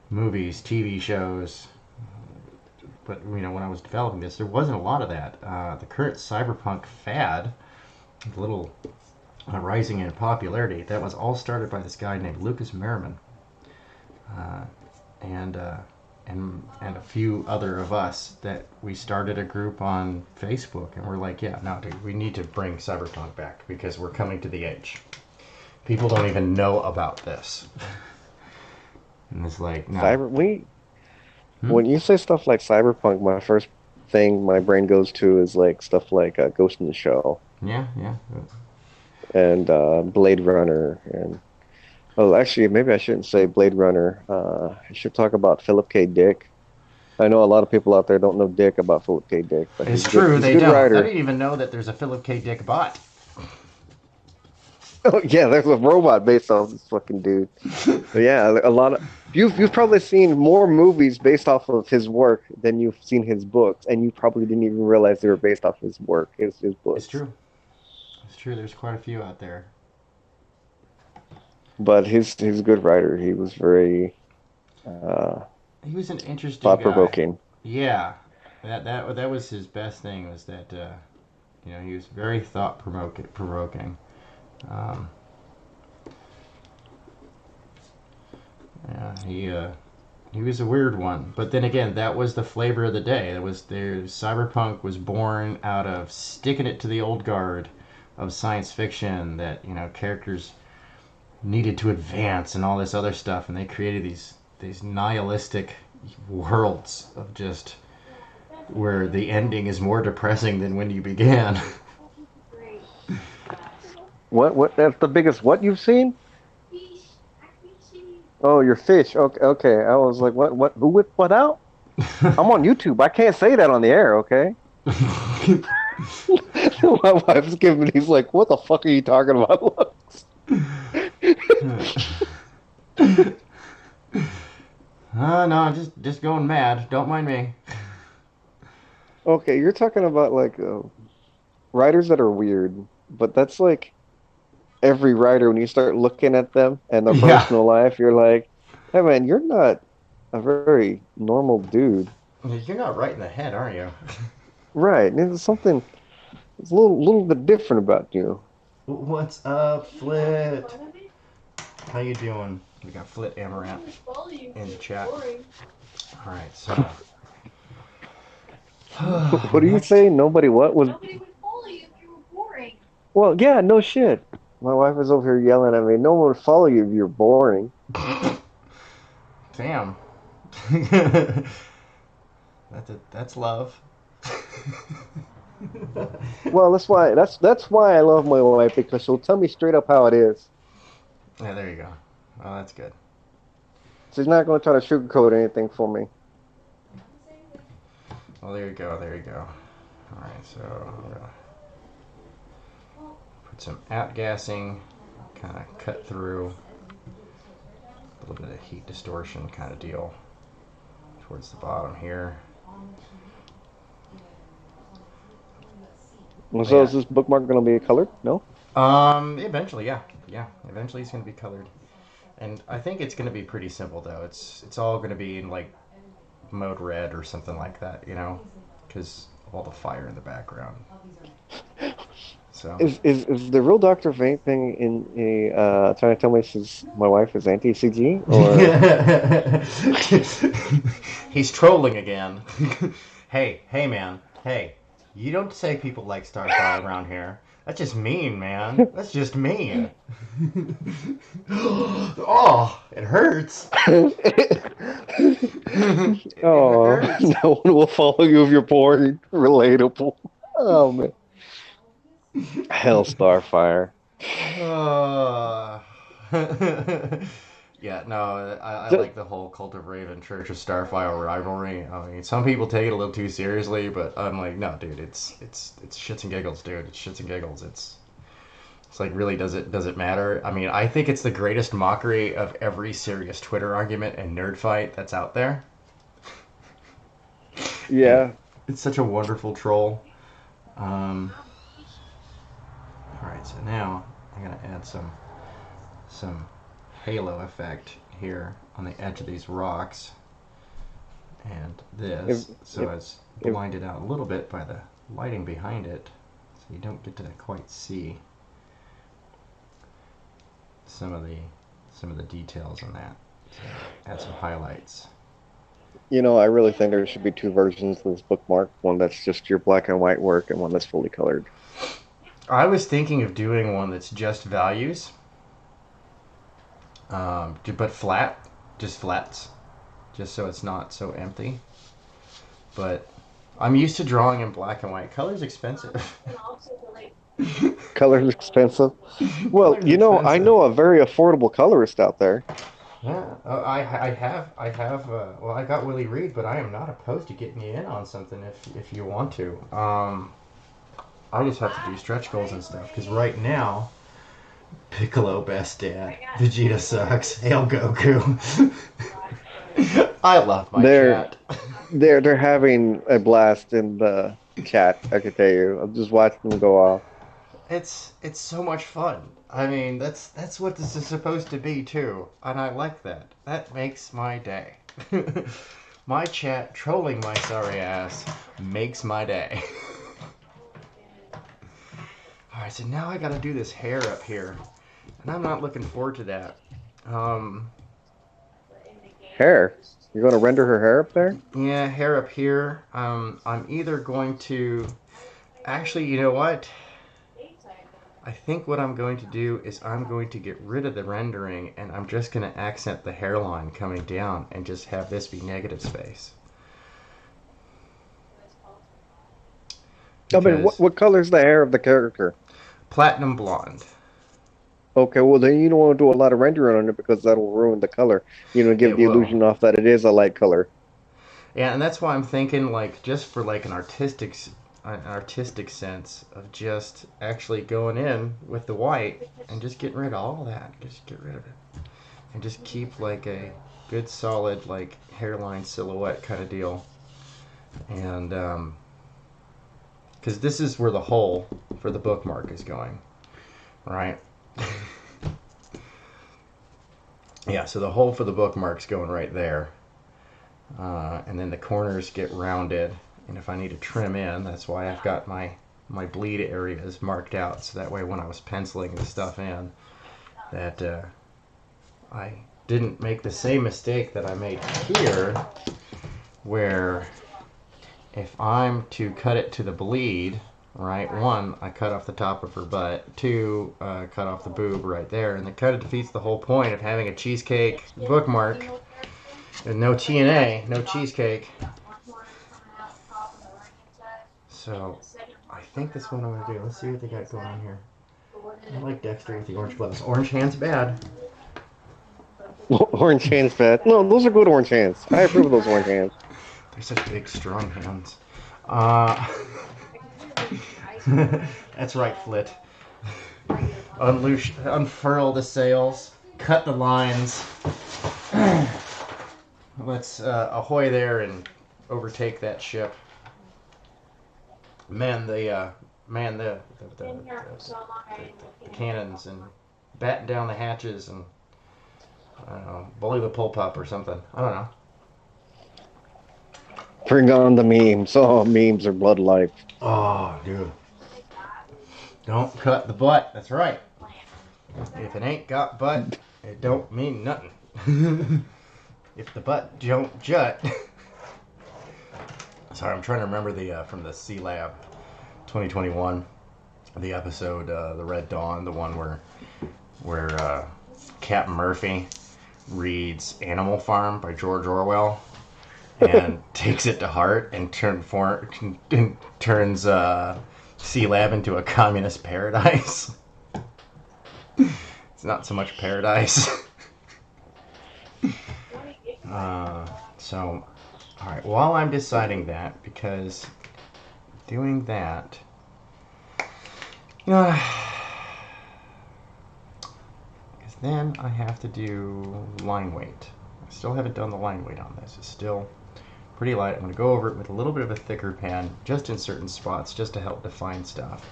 movies, TV shows. But when I was developing this, there wasn't a lot of that. The current cyberpunk fad, a little rising in popularity, that was all started by this guy named Lucas Merriman, uh, and and a few other of us that we started a group on Facebook, and we're like, yeah, no, dude, we need to bring cyberpunk back because we're coming to the age. People don't even know about this, and it's like, no. Cyber we Hmm? When you say stuff like cyberpunk, my first thing my brain goes to is like stuff like Ghost in the Shell Yeah, yeah. and Blade Runner and oh, actually, maybe I shouldn't say Blade Runner. I should talk about Philip K. Dick. I know a lot of people out there don't know Dick about Philip K. Dick, but It's he's good. true, He's a they good don't. I writer. didn't even know that there's a Philip K. Dick bot. Oh yeah, there's a robot based off this fucking dude. But yeah, a lot of you've probably seen more movies based off of his work than you've seen his books, and you probably didn't even realize they were based off his work, his It's books. true. It's true. There's quite a few out there. But he's a good writer. He was very uh, He was an interesting thought guy. provoking. Yeah, that was his best thing was that he was very thought provoking. Um, yeah, he was a weird one, but then again, that was the flavor of the day. That was the cyberpunk was born out of sticking it to the old guard of science fiction that characters needed to advance and all this other stuff, and they created these nihilistic worlds of just where the ending is more depressing than when you began. What? That's the biggest what you've seen? Oh, your fish. Okay, okay. I was like, what? Who whipped what out? I'm on YouTube. I can't say that on the air. Okay. My wife's giving. He's like, what the fuck are you talking about? No, just going mad. Don't mind me. Okay, you're talking about like writers that are weird, but that's like every writer. When you start looking at them and their Yeah, personal life, you're like, hey man, you're not a very normal dude. you're not right in the head, are you? Right. There's something. It's a little bit different about you. What's up, Flit? How you doing? We got Flit Amaranth in the chat. All right, so What are you next. saying? Nobody what was? Nobody would follow you if you were boring. Well, yeah, no shit. My wife is over here yelling at me. No one would follow you if you're boring. Damn. That's love. Well, that's why I love my wife because she'll tell me straight up how it is. Yeah, there you go. Oh, that's good. She's not going to try to sugarcoat anything for me. Well, there you go. There you go. All right, so I'm gonna put some outgassing, kind of cut through a little bit of heat distortion kind of deal towards the bottom here. So Yeah. is this bookmark going to be colored? No? Eventually, yeah. Eventually it's gonna be colored, and I think it's gonna be pretty simple though. It's all gonna be in like mode red or something like that, because of all the fire in the background. So Is the real Dr. Vane thing in trying to tell me my wife is anti-CG? Or he's trolling again. Hey, man. Hey, you don't say people like Starfire around here. That's just mean, man. That's just mean. Oh, it hurts. Oh, hurts. no one will follow you if you're boring. Relatable. Oh man. Hell, Starfire. Yeah, no, I Ju- like the whole Cult of Raven Church of Starfire rivalry. I mean, some people take it a little too seriously, but I'm like, no, dude, it's shits and giggles, dude. It's shits and giggles. It's like, really, does it matter? I mean, I think it's the greatest mockery of every serious Twitter argument and nerd fight that's out there. And Yeah. it's such a wonderful troll. All right, so now I'm gonna add some halo effect here on the edge of these rocks, and If this, so if it's if blinded out a little bit by the lighting behind it, so you don't get to quite see some of the details on that. So add some highlights. I really think there should be two versions of this bookmark. One that's just your black and white work, and one that's fully colored. I was thinking of doing one that's just values, but flat, just flats, just so it's not so empty. But I'm used to drawing in black and white. Color's expensive. And also relate. Color's expensive. Well, Color's I expensive. know a very affordable colorist out there. Yeah, I have. Well, I got Willy Ried, but I am not opposed to getting you in on something if you want to. I just have to do stretch goals and stuff because right now, Piccolo best dad, Vegeta sucks, Hail Goku. I love my They're chat. they're having a blast in the chat. I can tell you. I'm just watching them go off. It's so much fun. I mean, that's what this is supposed to be too, and I like that. That makes my day. My chat trolling my sorry ass makes my day. Alright, so now I gotta do this hair up here. And I'm not looking forward to that. Hair. You're going to render her hair up there? Yeah, hair up here. I'm either going to... Actually, you know what? I think what I'm going to do is I'm going to get rid of the rendering and I'm just going to accent the hairline coming down and just have this be negative space. I mean, Because what color is the hair of the character? platinum blonde. Okay, well then you don't want to do a lot of rendering on it because that'll ruin the color. Give It the will. illusion off that it is a light color. Yeah, and that's why I'm thinking, like, just for like an artistic sense of just actually going in with the white and just getting rid of all that. Just get rid of it. And just keep like a good solid like hairline silhouette kind of deal. And because this is where the hole for the bookmark is going, right? Yeah, so the hole for the bookmark's going right there. And then the corners get rounded. And if I need to trim in, that's why I've got my my bleed areas marked out, so that way when I was penciling the stuff in, that I didn't make the same mistake that I made here, where if I'm to cut it to the bleed, right, 1, I cut off the top of her butt, 2, cut off the boob right there, and the cut defeats the whole point of having a cheesecake bookmark. And no TNA, no cheesecake. So, I think that's what I'm going to do. Let's see what they got going on here. I like Dexter with the orange gloves. Orange hand's bad. Orange hands bad. No, those are good orange hands. I approve of those orange hands. They're such big, strong hands. That's right, Flit. Unfurl the sails. Cut the lines. Let's ahoy there and overtake that ship. Man the cannons and batten down the hatches and I don't know, bully the pulp-up or something. I don't know. Bring on the memes. Oh, memes are blood life. Oh, dude. Don't cut the butt. That's right. If it ain't got butt, it don't mean nothing. If the butt don't jut. Sorry, I'm trying to remember the from the C Lab 2021, the episode The Red Dawn, the one where Captain Murphy reads Animal Farm by George Orwell and takes it to heart and turns C Lab into a communist paradise. It's not so much paradise. So, alright, while I'm deciding that, because doing that, because then I have to do line weight. I still haven't done the line weight on this. It's still pretty light. I'm going to go over it with a little bit of a thicker pen, just in certain spots, just to help define stuff.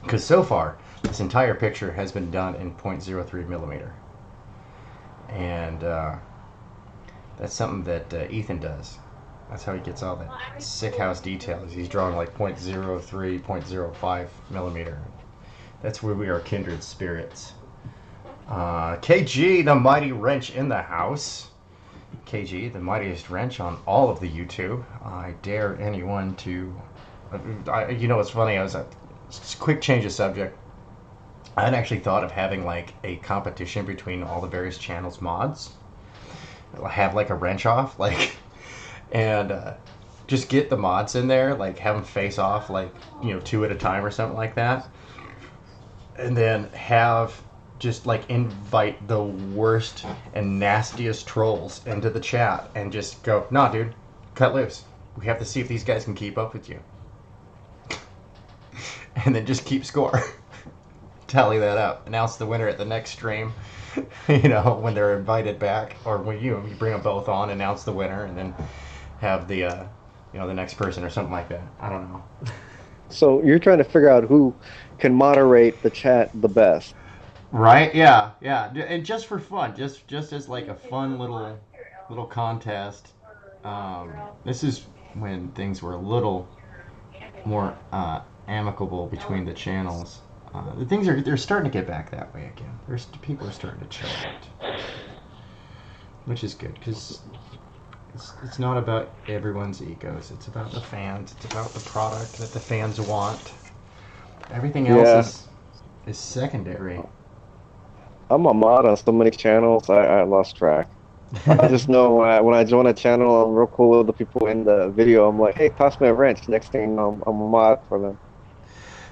Because so far, this entire picture has been done in 0.03 millimeter. And that's something that Ethan does. That's how he gets all that sick house details. He's drawing like 0.03, 0.05 millimeter. That's where we are kindred spirits. KG, the mighty wrench in the house. KG, the mightiest wrench on all of the YouTube. I dare anyone to... you know what's funny? I was a quick change of subject. I had actually thought of having like a competition between all the various channels mods. Have like a wrench off, like, and just get the mods in there, like have them face off, like, you know, 2 at a time or something like that, and then have just like invite the worst and nastiest trolls into the chat and just go, nah, dude, cut loose. We have to see if these guys can keep up with you, and then just keep score. Tally that up. Announce the winner at the next stream. You know, when they're invited back, or when you bring them both on, announce the winner, and then have the, you know, the next person or something like that. I don't know. So you're trying to figure out who can moderate the chat the best, right? Yeah, and just for fun, just as like a fun little contest. This is when things were a little more amicable between the channels. They're starting to get back that way again. People are starting to chill out, which is good because it's not about everyone's egos. It's about the fans. It's about the product that the fans want. Everything else is secondary. I'm a mod on so many channels, I lost track. I just know when I join a channel, I'm real cool with the people in the video. I'm like, hey, toss me a wrench. Next thing, I'm a mod for them.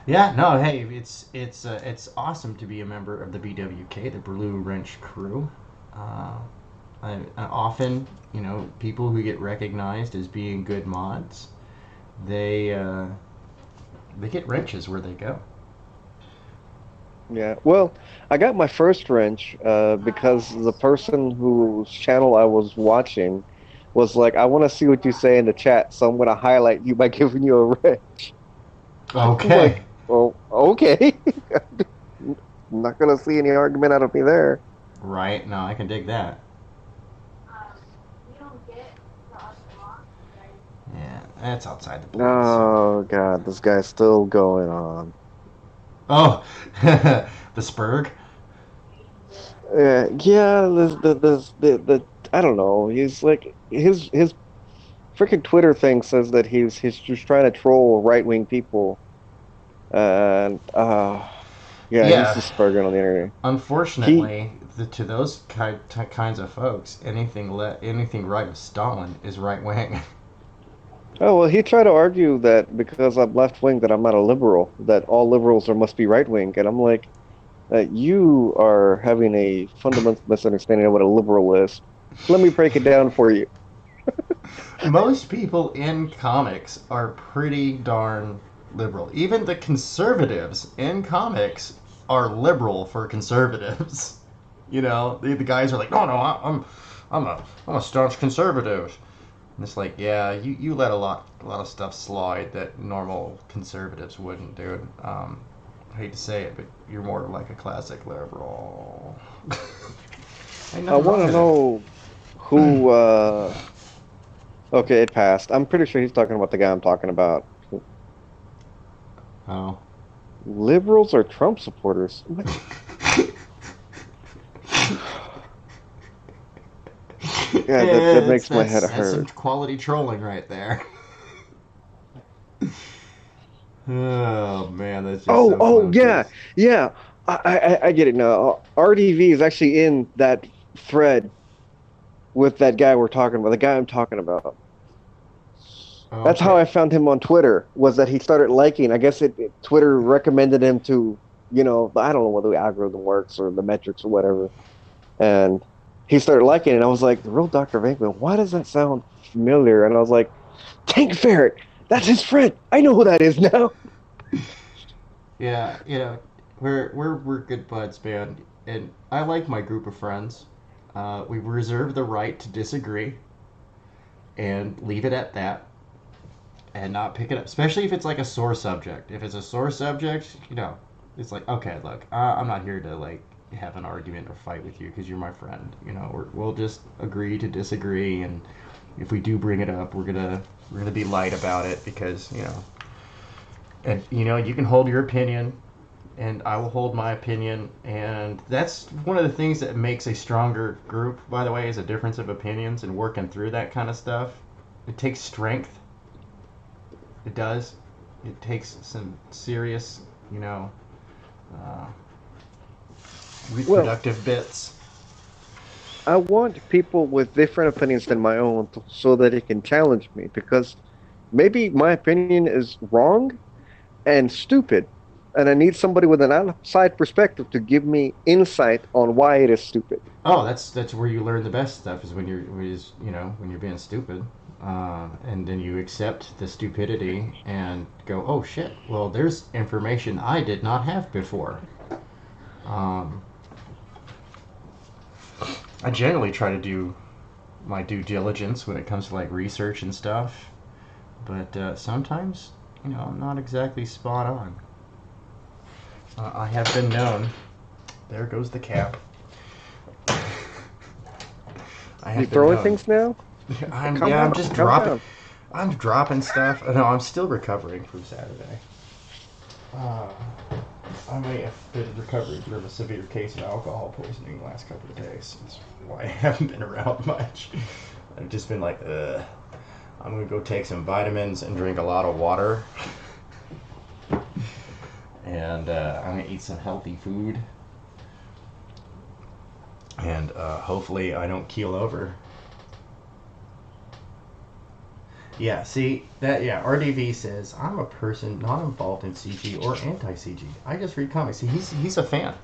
Yeah, no, hey, it's awesome to be a member of the BWK, the Blue Wrench crew. I often, you know, people who get recognized as being good mods, they get wrenches where they go. Yeah, well, I got my first wrench because the person whose channel I was watching was like, I want to see what you say in the chat, so I'm going to highlight you by giving you a wrench. Okay. Like, well, okay. I'm not going to see any argument out of me there. Right, no, I can dig that. Yeah, That's outside the police. Oh God, this guy's still going on. Oh, the Spurg. Yeah, the I don't know. He's like his freaking Twitter thing says that he's just trying to troll right wing people, and yeah, he's Yeah, just spurging on the internet. He unfortunately, to those kinds of folks, anything right of Stalin is right wing. Oh well, he tried to argue that because I'm left wing that I'm not a liberal, that all liberals are must be right wing, and I'm like, you are having a fundamental misunderstanding of what a liberal is. Let me break it down for you. Most people in comics are pretty darn liberal. Even the conservatives in comics are liberal for conservatives. The guys are like, no, I'm a staunch conservative. And it's like, yeah, you let a lot of stuff slide that normal conservatives wouldn't, dude. I hate to say it, but you're more like a classic liberal. Ain't I nothing want wrong to with it. know who. Okay, it passed. I'm pretty sure he's talking about the guy I'm talking about. Oh. Liberals are Trump supporters. What? Yeah, that It's makes my that's head that's some hurt. quality trolling right there. Oh man, that's just Oh, so oh, yeah, flimsies. yeah. I get it now. RDV is actually in that thread with that guy we're talking about, the guy I'm talking about. That's how Okay. I found him on Twitter, was that he started liking. I guess Twitter recommended him to, I don't know whether the algorithm works or the metrics or whatever. And he started liking it. And I was like, the real Dr. Venkman, why does that sound familiar? And I was like, Tank Ferret, that's his friend. I know who that is now. Yeah, we're good buds, man, and I like my group of friends. We reserve the right to disagree and leave it at that, and not pick it up, especially if it's like a sore subject. If it's a sore subject, it's like, okay, look, I'm not here to like have an argument or fight with you because you're my friend. We'll just agree to disagree, and if we do bring it up, we're gonna be light about it because and you can hold your opinion, and I will hold my opinion, and that's one of the things that makes a stronger group. By the way, is a difference of opinions and working through that kind of stuff. It takes strength. It does. It takes some serious, you know, uh, Well, reproductive bits. I want people with different opinions than my own so that it can challenge me because maybe my opinion is wrong and stupid. And I need somebody with an outside perspective to give me insight on why it is stupid. Oh, that's where you learn the best stuff is when you're being stupid, and then you accept the stupidity and go, oh shit, well there's information I did not have before. Um, I generally try to do my due diligence when it comes to like research and stuff, but sometimes I'm not exactly spot on. I have been known. There goes the cap. I You have been throwing known. things now? I'm Calm yeah. I'm down. just Calm dropping. down. I'm dropping stuff. No, I'm still recovering from Saturday. Uh, I may have been recovering from a severe case of alcohol poisoning the last couple of days. That's why I haven't been around much. I've just been like, ugh. I'm gonna go take some vitamins and drink a lot of water. And I'm gonna eat some healthy food. And hopefully I don't keel over. Yeah, see that? Yeah, RDV says I'm a person not involved in CG or anti-CG. I just read comics. See, he's a fan.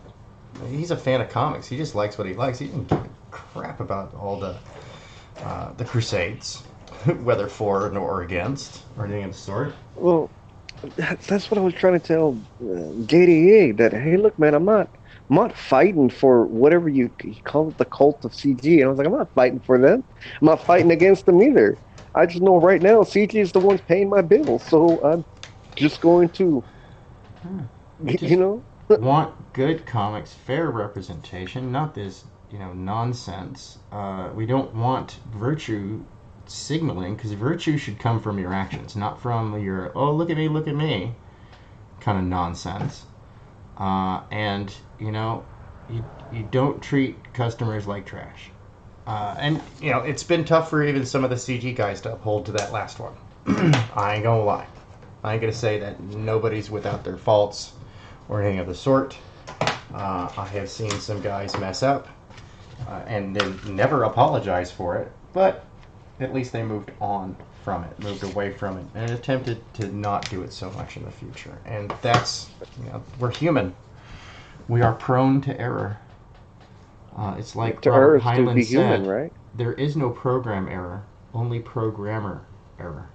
He's a fan of comics. He just likes what he likes. He doesn't give a crap about all the Crusades, whether for or against or anything of the sort. Well, that's what I was trying to tell JDA that, hey, look, man, I'm not fighting for whatever you call it, the cult of CG. And I was like, I'm not fighting for them. I'm not fighting against them either. I just know right now CG is the ones paying my bills. So I'm just going to, We you just know, want good comics, fair representation, not this nonsense. We don't want virtue signaling, because virtue should come from your actions, not from your, oh, look at me kind of nonsense. And, you don't treat customers like trash. And, it's been tough for even some of the CG guys to uphold to that last one. I ain't gonna lie. I ain't gonna say that nobody's without their faults or anything of the sort. I have seen some guys mess up and then never apologize for it, but at least they moved on from it, moved away from it, and attempted to not do it so much in the future. And that's, we're human. We are prone to error. It's like To Robert Earth to Heinlein be said, human, right? there is no program error, only programmer error.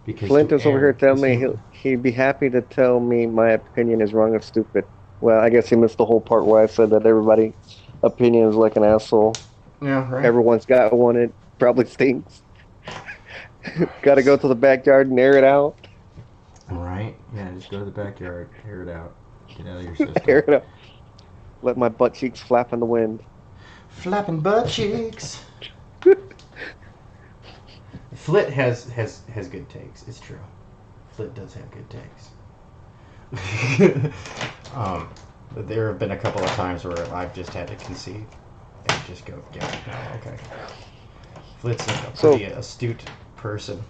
Because Flint to is over err here telling is me human. he'd be happy to tell me my opinion is wrong and stupid. Well, I guess he missed the whole part where I said that everybody's opinion is like an asshole. Yeah, right. Everyone's got one. It probably stinks. Got to go to the backyard and air it out. Right? Yeah, just go to the backyard, air it out, get out of your Air system. it out. Let my butt cheeks flap in the wind. Flapping butt cheeks. Flit has good takes. It's true. Flit does have good takes. There have been a couple of times where I've just had to concede and just go, yeah, no, okay. Flit's a pretty astute person.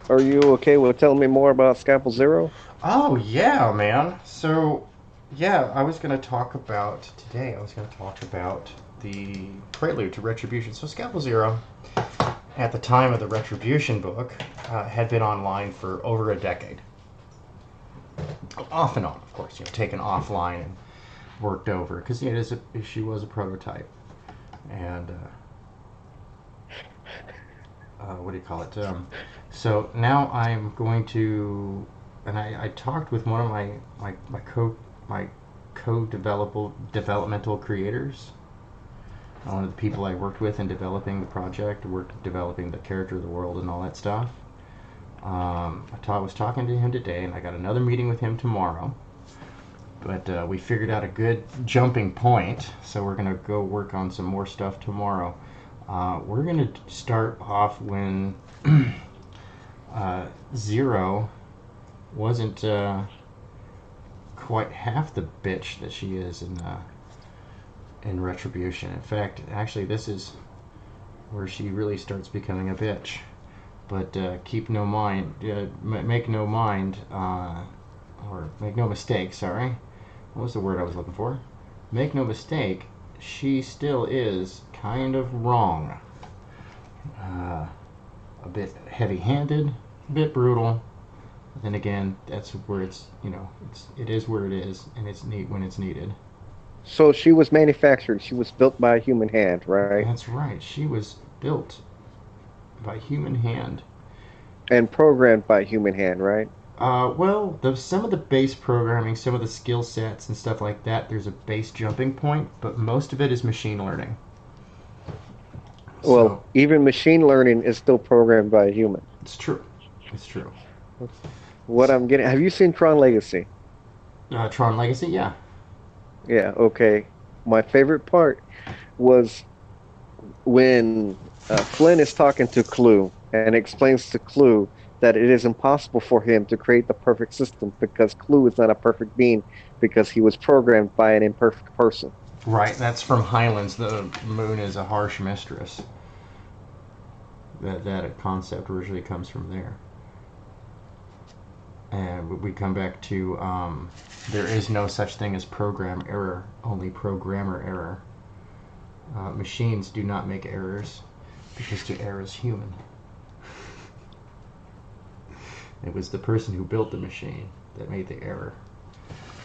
Are you okay with telling me more about Scalpel Zero? Oh, yeah, man. So, yeah, I was going to talk about the prelude to Retribution. So, Scalpel Zero, at the time of the Retribution book, had been online for over a decade. Off and on, of course, taken offline and worked over, because she was a prototype. And, what do you call it? So now I'm going to, and I talked with one of my co-developmental creators, one of the people I worked with in developing the project, developing the character of the world and all that stuff. I was talking to him today, and I got another meeting with him tomorrow. But we figured out a good jumping point, so we're going to go work on some more stuff tomorrow. We're going to start off when Zero wasn't quite half the bitch that she is in Retribution. In fact, actually, this is where she really starts becoming a bitch. But make no mistake, sorry. What was the word I was looking for? Make no mistake, she still is kind of wrong. A bit heavy-handed, a bit brutal. But then again, that's where it is where it is, and it's neat when it's needed. So she was manufactured. She was built by a human hand, right? That's right. She was built by human hand. And programmed by a human hand, right? Well, some of the base programming, some of the skill sets and stuff like that, there's a base jumping point, but most of it is machine learning. Well, even machine learning is still programmed by a human. It's true. It's true. What I'm getting... Have you seen Tron Legacy? Tron Legacy, yeah. Yeah, okay. My favorite part was when Flynn is talking to Clue and explains to Clue that it is impossible for him to create the perfect system because Clue is not a perfect being because he was programmed by an imperfect person. Right, that's from Highlands. The moon is a harsh mistress. That concept originally comes from there. And we come back to there is no such thing as program error, only programmer error. Machines do not make errors because to err is human. It was the person who built the machine that made the error.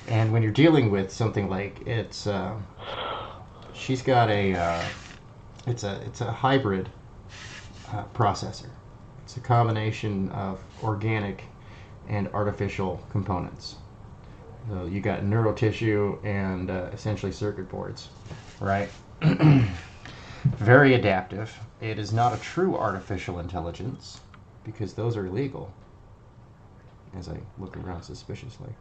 And when you're dealing with something like she's got it's a hybrid processor. It's a combination of organic and artificial components. So you got neural tissue and essentially circuit boards, right? Very adaptive. It is not a true artificial intelligence because those are illegal. As I look around suspiciously.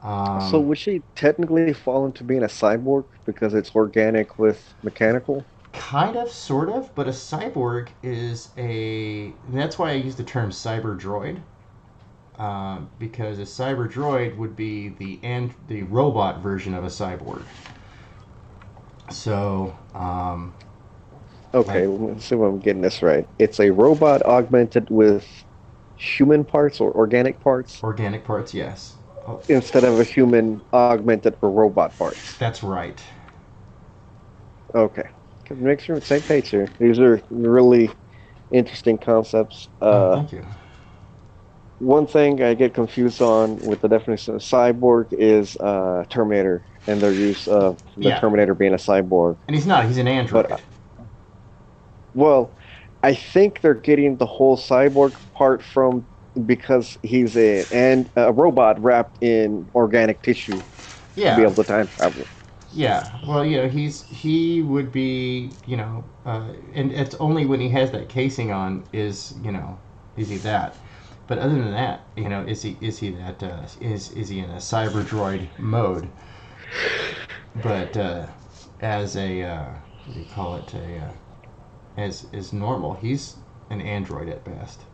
So would she technically fall into being a cyborg because it's organic with mechanical? Kind of, sort of, but a cyborg is a. That's why I use the term cyber droid, because a cyber droid would be the robot version of a cyborg. So, Okay, like, let's see if I'm getting this right. It's a robot augmented with human parts or organic parts organic parts, yes. Oh, instead of a human augmented for robot parts. that's right. Okay. Make sure we're on the same page here. These are really interesting concepts. Oh, thank you. One thing I get confused on with the definition of cyborg is Terminator and their use of the Yeah, Terminator being a cyborg. and he's not. He's an But, android. well, I think they're getting the whole cyborg part from because he's a robot wrapped in organic tissue to be Yeah, able to time travel. yeah. Well, he would be, and it's only when he has that casing on is he that. But other than that, is he that is he in a cyber droid mode? But as a what do you call it? As is normal, he's an android at best.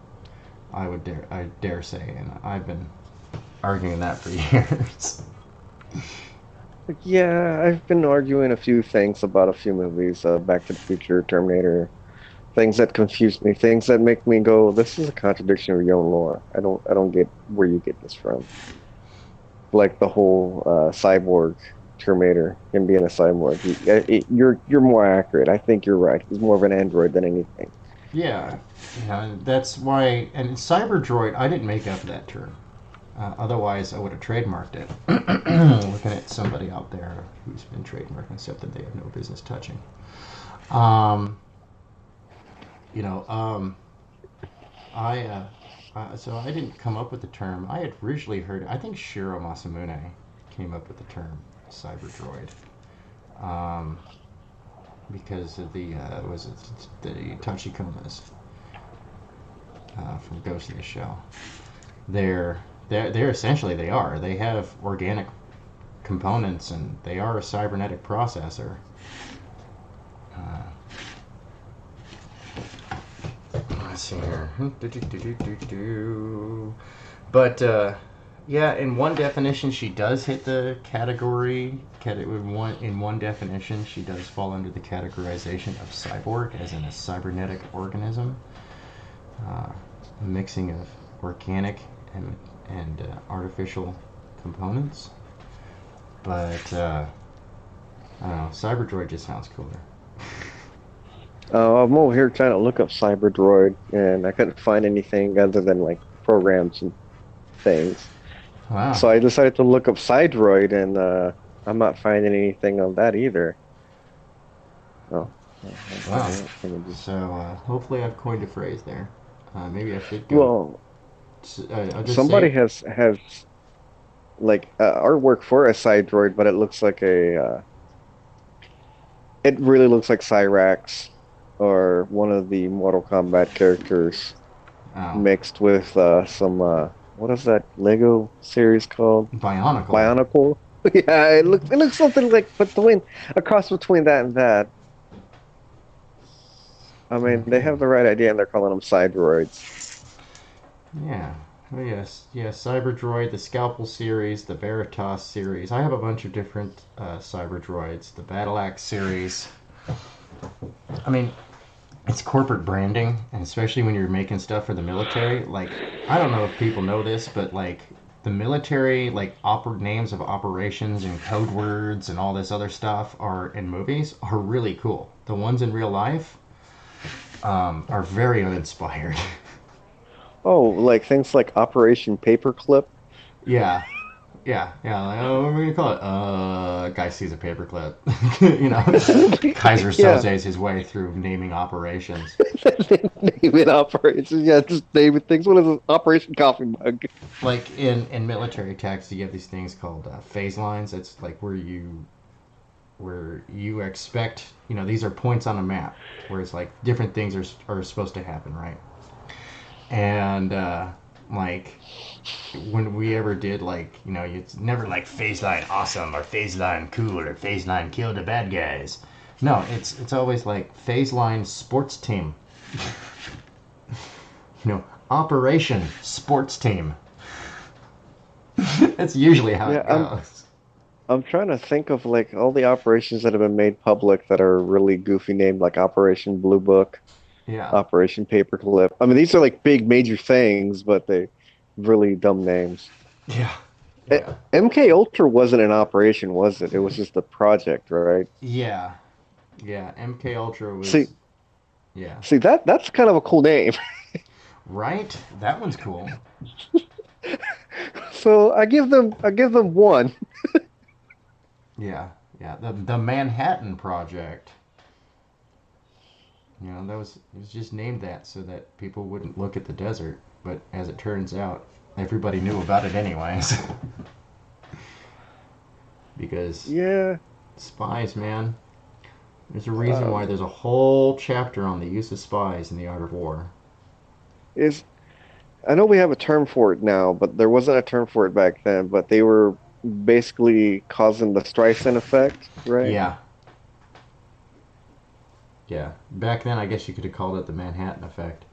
I dare say, and I've been arguing that for years. Yeah, I've been arguing a few things about a few movies, Back to the Future, Terminator, things that confuse me, things that make me go, "This is a contradiction of your own lore." I don't get where you get this from. Like the whole cyborg Terminator, him being a cyborg. You're more accurate. I think you're right. He's more of an android than anything. Yeah, and that's why. And cyber droid, I didn't make up that term. Otherwise, I would have trademarked it. Looking at somebody out there who's been trademarking stuff that they have no business touching. Um, you know, I so I didn't come up with the term. I had originally heard. I think Shiro Masamune came up with the term cyber droid, because of the was it the Tachikomas from Ghost in the Shell. They're essentially they are. They have organic components and they are a cybernetic processor. Uh, let's see here. But yeah, in one definition, she does hit the category. In one definition, she does fall under the categorization of cyborg, as in a cybernetic organism, a mixing of organic and artificial components. But I don't know. Cyberdroid just sounds cooler. I'm over here trying to look up Cyberdroid, and I couldn't find anything other than like programs and things. Wow. So I decided to look up Cydroid, and I'm not finding anything on that either. Oh, Wow. So hopefully I've coined a phrase there. Maybe I should go. well, I'll just somebody say, has like artwork for a Cydroid, but it looks like it really looks like Cyrax or one of the Mortal Kombat characters oh, mixed with some what is that Lego series called? Bionicle. Bionicle. Yeah, it looks something like a cross between that and that. I mean, they Okay. have the right idea, and they're calling them Cydroids. Yeah. Oh, yes. Yes. Cyberdroid, the Scalpel series, the Veritas series. I have a bunch of different Cyberdroids. The Battle Axe series. I mean, it's corporate branding, and especially when you're making stuff for the military. Like, I don't know if people know this, but like the military, like names of operations and code words and all this other stuff are in movies are really cool. The ones in real life are very uninspired. Oh, like things like Operation Paperclip. Yeah, yeah. Like, oh, what are we gonna call it? Guy sees a paperclip. Kaiser Yeah, Soze's his way through naming operations. name it Operation. Yeah, just name it things. What is it? Operation Coffee Mug. Like in military text, you have these things called phase lines. It's like where you expect, these are points on a map, where it's like different things are supposed to happen, right? And like when we ever did, like, it's never like phase line awesome or phase line cool or phase line kill the bad guys. No, it's always like Phase Line Sports Team. Operation Sports Team. That's usually how Yeah, it goes. I'm trying to think of like all the operations that have been made public that are really goofy named, like Operation Blue Book, Yeah. Operation Paperclip. I mean, these are like big major things, but they really dumb names. Yeah. Eh, Yeah. MK Ultra wasn't an operation, was it? It was just a project, right? Yeah. Yeah. MK Ultra See, was. Yeah. see that's kind of a cool name. Right? That one's cool. So I give them one. Yeah. Yeah. The Manhattan Project. That was it was just named that so that people wouldn't look at the desert. But as it turns out, everybody knew about it anyways. Because Yeah. spies, man. There's a reason why Um, there's a whole chapter on the use of spies in the art of war. is I know we have a term for it now, but there wasn't a term for it back then. But they were basically causing the Streisand effect, right? Yeah. Yeah. Back then, I guess you could have called it the Manhattan Effect.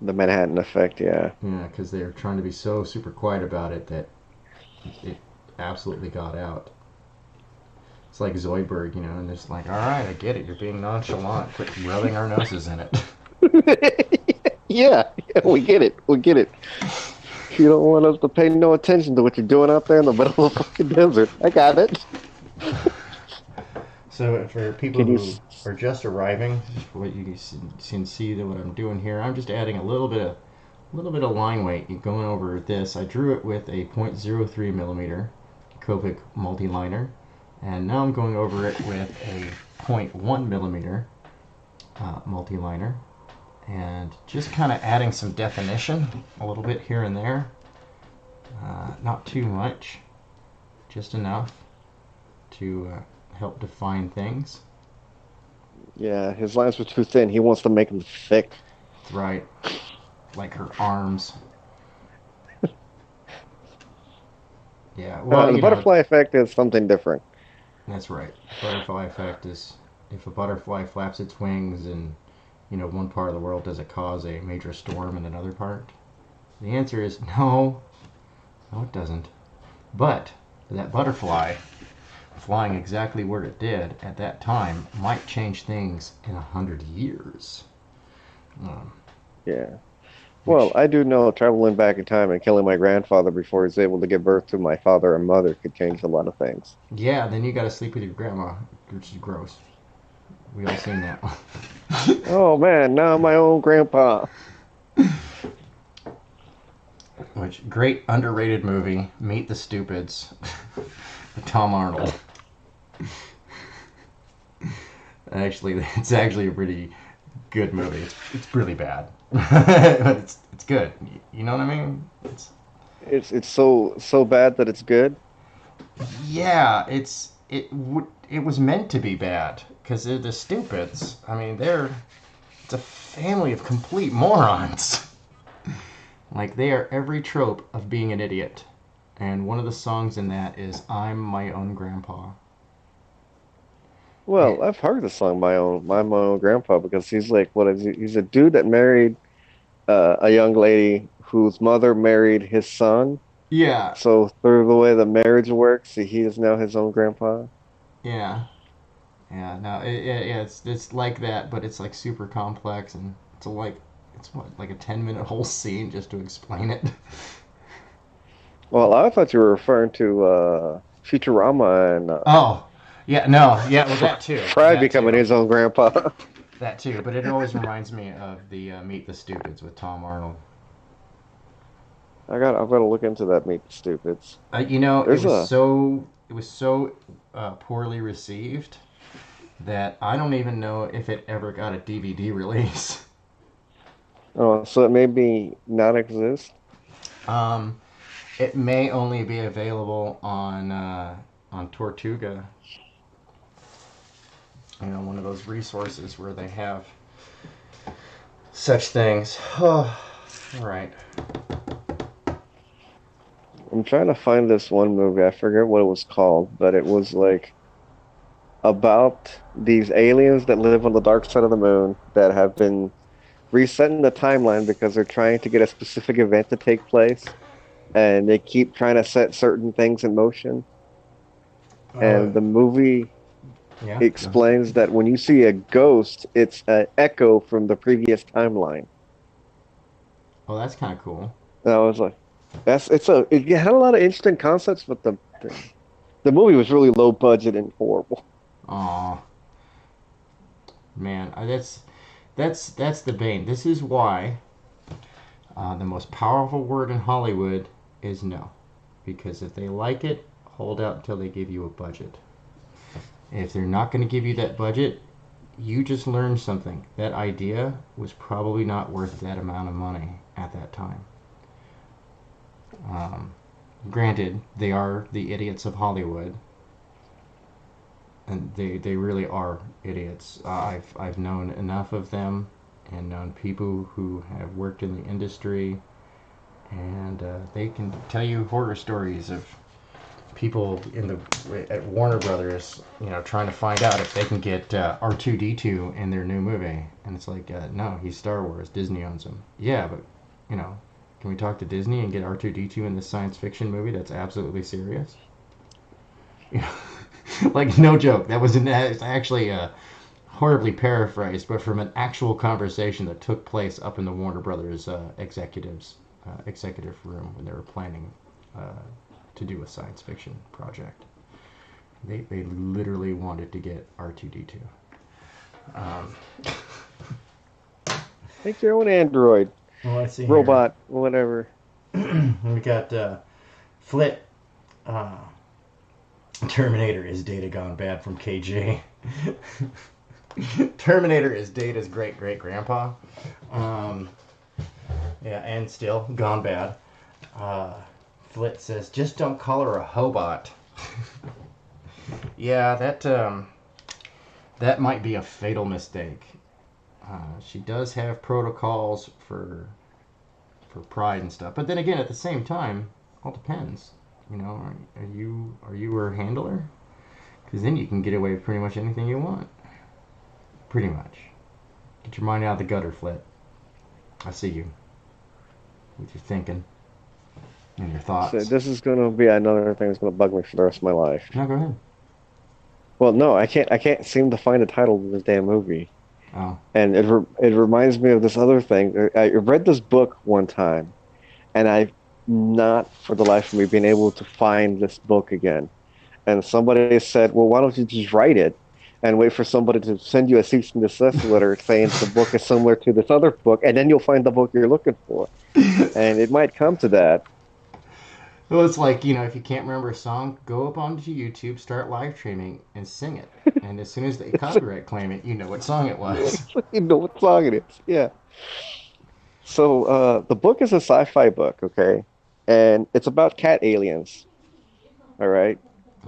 The Manhattan effect, yeah. Yeah, because they were trying to be so super quiet about it that it absolutely got out. It's like Zoidberg, and it's like, all right, I get it. You're being nonchalant. Quit rubbing our noses in it. Yeah, yeah, we get it. We get it. You don't want us to pay no attention to what you're doing out there in the middle of the fucking desert. I got it. So for people Can you? who are just arriving, what you can see that what I'm doing here, I'm just adding a little bit of line weight. You're going over this. I drew it with a .03 millimeter Copic multi-liner, and now I'm going over it with a .1 millimeter multi-liner, and just kind of adding some definition, a little bit here and there. Not too much, just enough to help define things. Yeah, his lines were too thin. He wants to make them thick. That's right. Like her arms. Yeah, well, The butterfly effect is something different. that's right. Butterfly effect is if a butterfly flaps its wings in, one part of the world, does it cause a major storm in another part? The answer is no. No, it doesn't. But that butterfly flying exactly where it did at that time might change things in 100 years. Um, Yeah. Well, which, I do know traveling back in time and killing my grandfather before he's able to give birth to my father and mother could change a lot of things. yeah, then you got to sleep with your grandma, which is gross. We all seen that one. Oh man, now I'm my own grandpa. Which great underrated movie, Meet the Stupids, with Tom Arnold. Actually, it's actually a pretty good movie. It's really bad, but it's good. You know what I mean? It's so bad that it's good. Yeah, it was meant to be bad because they're the stupids. I mean, it's a family of complete morons. Like they are every trope of being an idiot. And one of the songs in that is "I'm My Own Grandpa." And, Well, I've heard the song my own grandpa because he's like what is he? He's a dude that married a young lady whose mother married his son. yeah, So through the way the marriage works, he is now his own grandpa. yeah, yeah. No, yeah, it's like that, but it's like super complex, and it's what like a 10-minute whole scene just to explain it. Well, I thought you were referring to Futurama and Oh, yeah, no, yeah, well that too, Fry that becoming too, his own grandpa. that too. But it always reminds me of the Meet the Stupids with Tom Arnold. I've got to look into that. Meet the Stupids. It There's was a so poorly received that I don't even know if it ever got a DVD release. oh, so it made me not exist. Um, it may only be available on Tortuga. One of those resources where they have such things. Oh, all right. I'm trying to find this one movie. I forget what it was called, but it was like about these aliens that live on the dark side of the moon that have been resetting the timeline because they're trying to get a specific event to take place, and they keep trying to set certain things in motion. Oh, And the movie yeah. Go ahead. explains that when you see a ghost, it's an echo from the previous timeline. Oh, that's kind of cool. And I was like, it had a lot of interesting concepts, but the movie was really low budget and horrible. Aw, man, that's the bane. This is why the most powerful word in Hollywood is no, because if they like it, hold out until they give you a budget. If they're not going to give you that budget, you just learned something. That idea was probably not worth that amount of money at that time. Um, Granted, they are the idiots of Hollywood, and they really are idiots. I've known enough of them, and known people who have worked in the industry, and they can tell you horror stories of people at Warner Brothers, trying to find out if they can get R2D2 in their new movie, and it's like, no, he's Star Wars. Disney owns him. Yeah, but can we talk to Disney and get R2D2 in this science fiction movie that's absolutely serious? You know, like, no joke. That was actually horribly paraphrased, but from an actual conversation that took place up in the Warner Brothers executive room when they were planning to do a science fiction project. They literally wanted to get R2D2. Um, Make your own android, well, let's see here. robot, whatever. We got Flit. Terminator is Data gone bad from KJ. Terminator is Data's great great grandpa. Yeah, and still gone bad. Flit says, just don't call her a hobot. Yeah, that might be a fatal mistake. She does have protocols for pride and stuff, but then again, at the same time, all depends. Are you her handler? Because then you can get away with pretty much anything you want. Pretty much. Get your mind out of the gutter, Flit. I see you with your thinking and your So thoughts. this is going to be another thing that's going to bug me for the rest of my life. No, go ahead. Well, no, I can't. I can't seem to find the title of this damn movie, Oh, and it reminds me of this other thing. I read this book one time, and I've not, for the life of me, been able to find this book again. And somebody said, "Well, why don't you just write it and wait for somebody to send you a cease and desist letter saying the book is similar to this other book, and then you'll find the book you're looking for." And it might come to that. well, it's like, if you can't remember a song, go up onto YouTube, start live streaming, and sing it. And as soon as they copyright claim it, you know what song it was. You know what song it is. Yeah. So the book is a sci-fi book, okay? And it's about cat aliens, all right?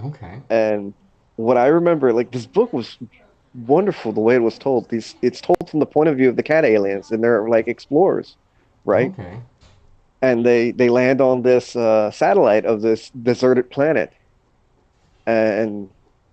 Okay. And what I remember, like this book was wonderful the way it was told. It's told from the point of view of the cat aliens, and they're like explorers, right? Okay. And they land on this satellite of this deserted planet, and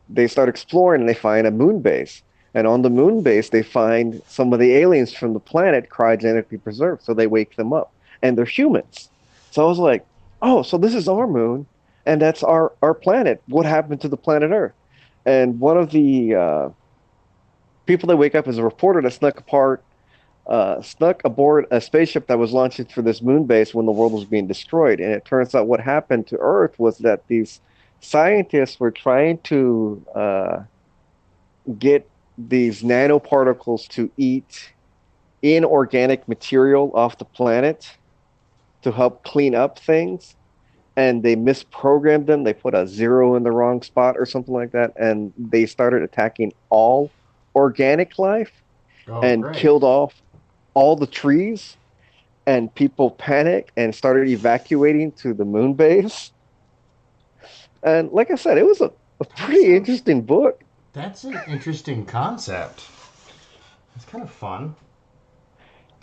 they start exploring, and they find a moon base. And on the moon base, they find some of the aliens from the planet cryogenically preserved. So they wake them up, and they're humans. So I was like, oh, so this is our moon, and that's our planet. What happened to the planet Earth? And one of the people that wake up is a reporter that snuck aboard a spaceship that was launching for this moon base when the world was being destroyed. And it turns out what happened to Earth was that these scientists were trying to get these nanoparticles to eat inorganic material off the planet to help clean up things. And they misprogrammed them. They put a zero in the wrong spot or something like that. And they started attacking all organic life Oh, and great. killed off all the trees. And people panicked and started evacuating to the moon base. And like I said, it was a pretty interesting book. That's an interesting concept. It's kind of fun.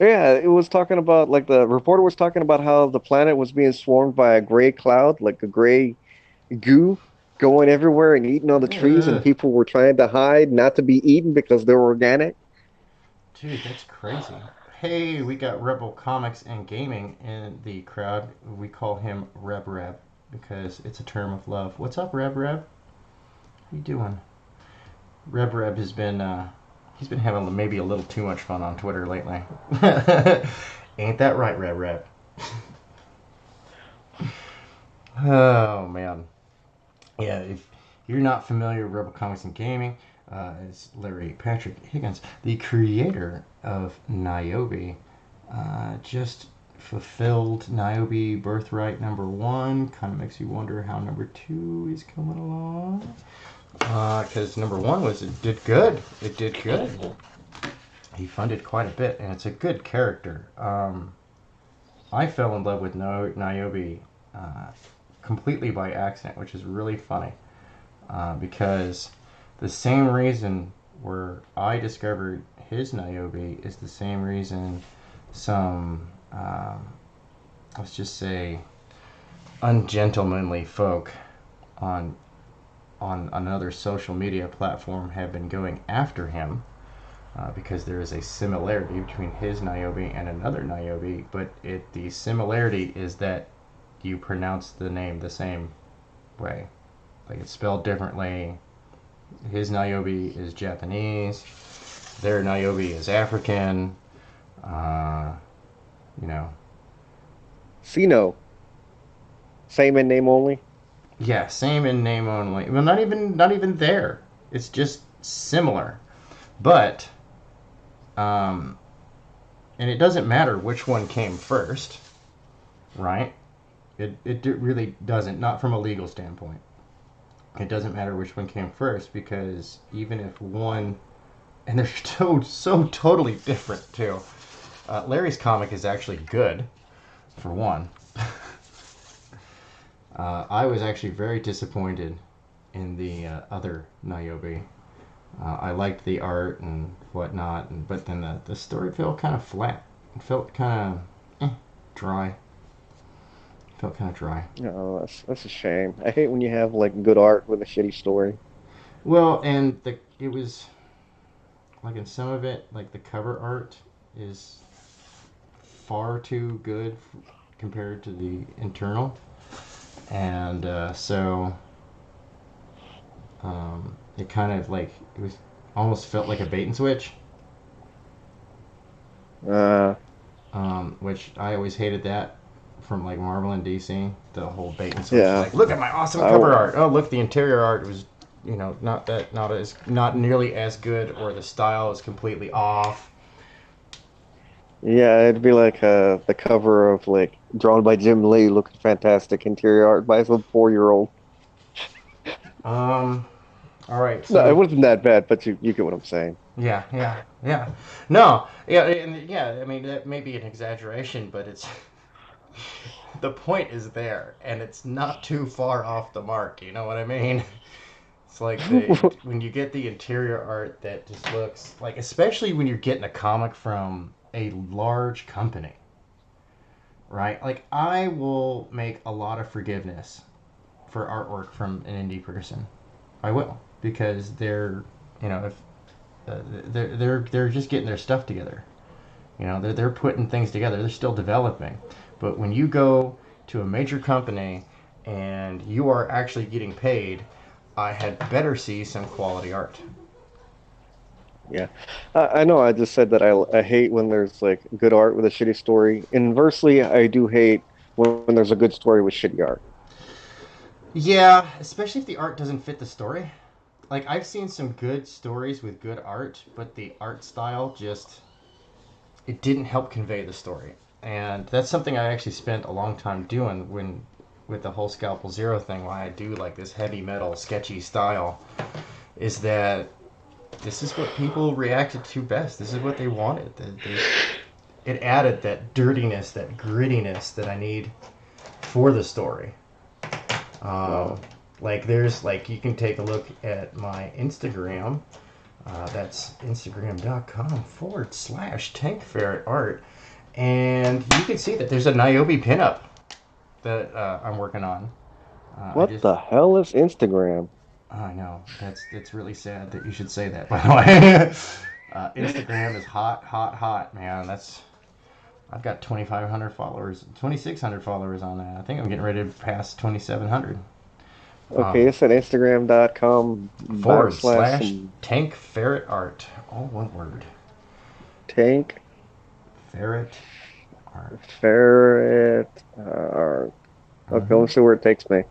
Yeah, it was talking about, like, the reporter was talking about how the planet was being swarmed by a gray cloud, like a gray goo going everywhere and eating on the trees, and Ugh. people were trying to hide not to be eaten because they're organic. Dude, that's crazy. Hey, we got Rebel Comics and Gaming in the crowd. We call him Reb Reb because it's a term of love. What's up, Reb Reb? How you doing? Reb Reb has been he's been having maybe a little too much fun on Twitter lately. Ain't that right, Reb Reb? Oh man. Yeah, if you're not familiar with Rebel Comics and Gaming, it's Larry Patrick Higgins, the creator of Niobe, just fulfilled Niobe Birthright #1. Kind of makes you wonder how #2 is coming along. Because #1 was, it did good. It did good. He funded quite a bit, and it's a good character. I fell in love with Niobe completely by accident, which is really funny. Because the same reason where I discovered his Niobe is the same reason some, let's just say, ungentlemanly folk on another social media platform have been going after him, because there is a similarity between his Niobe and another Niobe, but the similarity is that you pronounce the name the same way. Like, it's spelled differently. His Niobe is Japanese. Their Niobe is African. You know. Sino. Same in name only. Yeah, same in name only. Well, not even there. It's just similar. But, and it doesn't matter which one came first, right? It really doesn't, not from a legal standpoint. It doesn't matter which one came first, because even if one, and they're so totally different too. Larry's comic is actually good, for one. I was actually very disappointed in the other Niobe. I liked the art and whatnot, but then the story felt kind of flat. It felt kind of dry. Felt kind of dry. No, that's a shame. I hate when you have like good art with a shitty story. Well, and it was like, in some of it, like the cover art is far too good compared to the internal, and so it kind of like, it was almost felt like a bait and switch, Uh, which I always hated that from like Marvel and DC, the whole bait and switch. yeah. Like, look at my awesome cover art. Oh, look, the interior art was, not nearly as good, or the style is completely off. Yeah, it'd be like the cover of like drawn by Jim Lee, looking fantastic, interior art by some 4-year-old. All right, No, it so wasn't that bad, but you get what I'm saying. yeah. No, yeah, and yeah. I mean, that may be an exaggeration, but it's the point is there, and it's not too far off the mark. You know what I mean? It's like when you get the interior art that just looks like, especially when you're getting a comic from a large company, right? Like, I will make a lot of forgiveness for artwork from an indie person. I will, because they're, if they're just getting their stuff together. They're putting things together. They're still developing. But when you go to a major company and you are actually getting paid, I had better see some quality art. Yeah, I know. I just said that I hate when there's like good art with a shitty story. Inversely, I do hate when there's a good story with shitty art. Yeah, especially if the art doesn't fit the story. Like, I've seen some good stories with good art, but the art style just, it didn't help convey the story. And that's something I actually spent a long time doing with the whole Scalpel Zero thing, why I do like this heavy metal sketchy style, is that this is what people reacted to best. This is what they wanted. It added that dirtiness, that grittiness that I need for the story. Like, you can take a look at my Instagram. That's instagram.com/tankferretart. And you can see that there's a Niobe pinup that I'm working on. I What just, the hell is Instagram? I know it's really sad that you should say that. By the way, Instagram is hot, hot, hot, man. I've got 2,500 followers, 2,600 followers on that. I think I'm getting ready to pass 2,700. Okay, it's at Instagram.com Forward backslash slash some tank ferret art. All one word. tank Ferret art. ferret. Okay, Uh-huh. let's see where it takes me.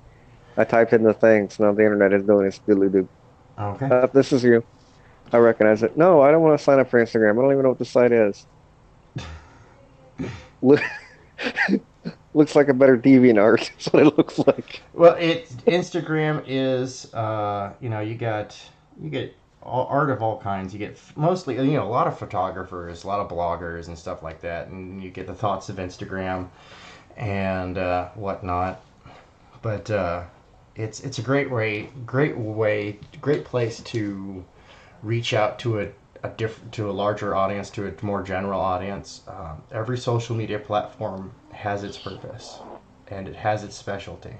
I typed in the thing, so now the internet is doing its doodly doo. Okay. This is you. I recognize it. No, I don't want to sign up for Instagram. I don't even know what the site is. Look, looks like a better DeviantArt. That's what it looks like. Well, Instagram is you get art of all kinds. You get mostly a lot of photographers, a lot of bloggers and stuff like that, and you get the thoughts of Instagram and whatnot. But it's a great place to reach out to a larger audience, to a more general audience. Every social media platform has its purpose, and it has its specialty.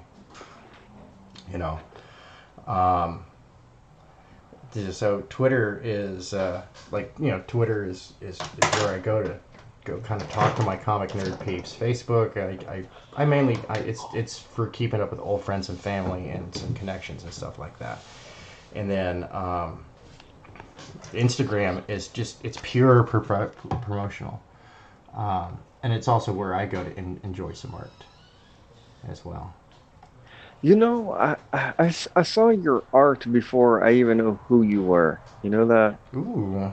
You know, um, so Twitter is Twitter is where I go kind of talk to my comic nerd peeps. Facebook, I mainly it's for keeping up with old friends and family and some connections and stuff like that. And then Instagram is just it's pure promotional, and it's also where I go to enjoy some art as well. You know, I saw your art before I even knew who you were. You know that? Ooh,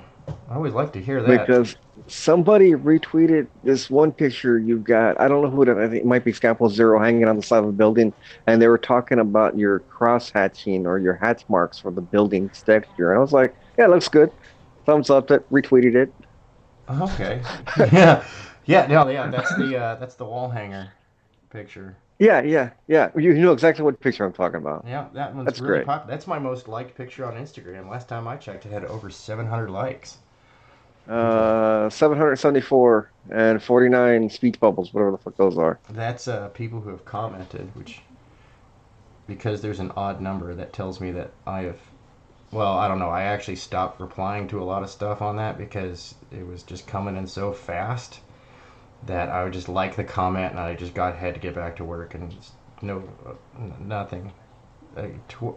I always like to hear that. Because somebody retweeted this one picture you've got. I don't know who it is. I think it might be Scalpel Zero hanging on the side of a building, and they were talking about your cross hatching or your hatch marks for the building's texture. And I was like, yeah, it looks good. Thumbs up it, retweeted it. Okay, yeah, yeah, no, yeah, that's the wall hanger picture. Yeah, yeah, yeah. You know exactly what picture I'm talking about. Yeah, that one's That's really great. popular. That's my most liked picture on Instagram. Last time I checked, it had over 700 likes. People, 774 and 49 speech bubbles, whatever the fuck those are. that's people who have commented, which because there's an odd number that tells me that I have. Well, I don't know. I actually stopped replying to a lot of stuff on that because it was just coming in so fast that I would just like the comment and I just got had to get back to work and no, nothing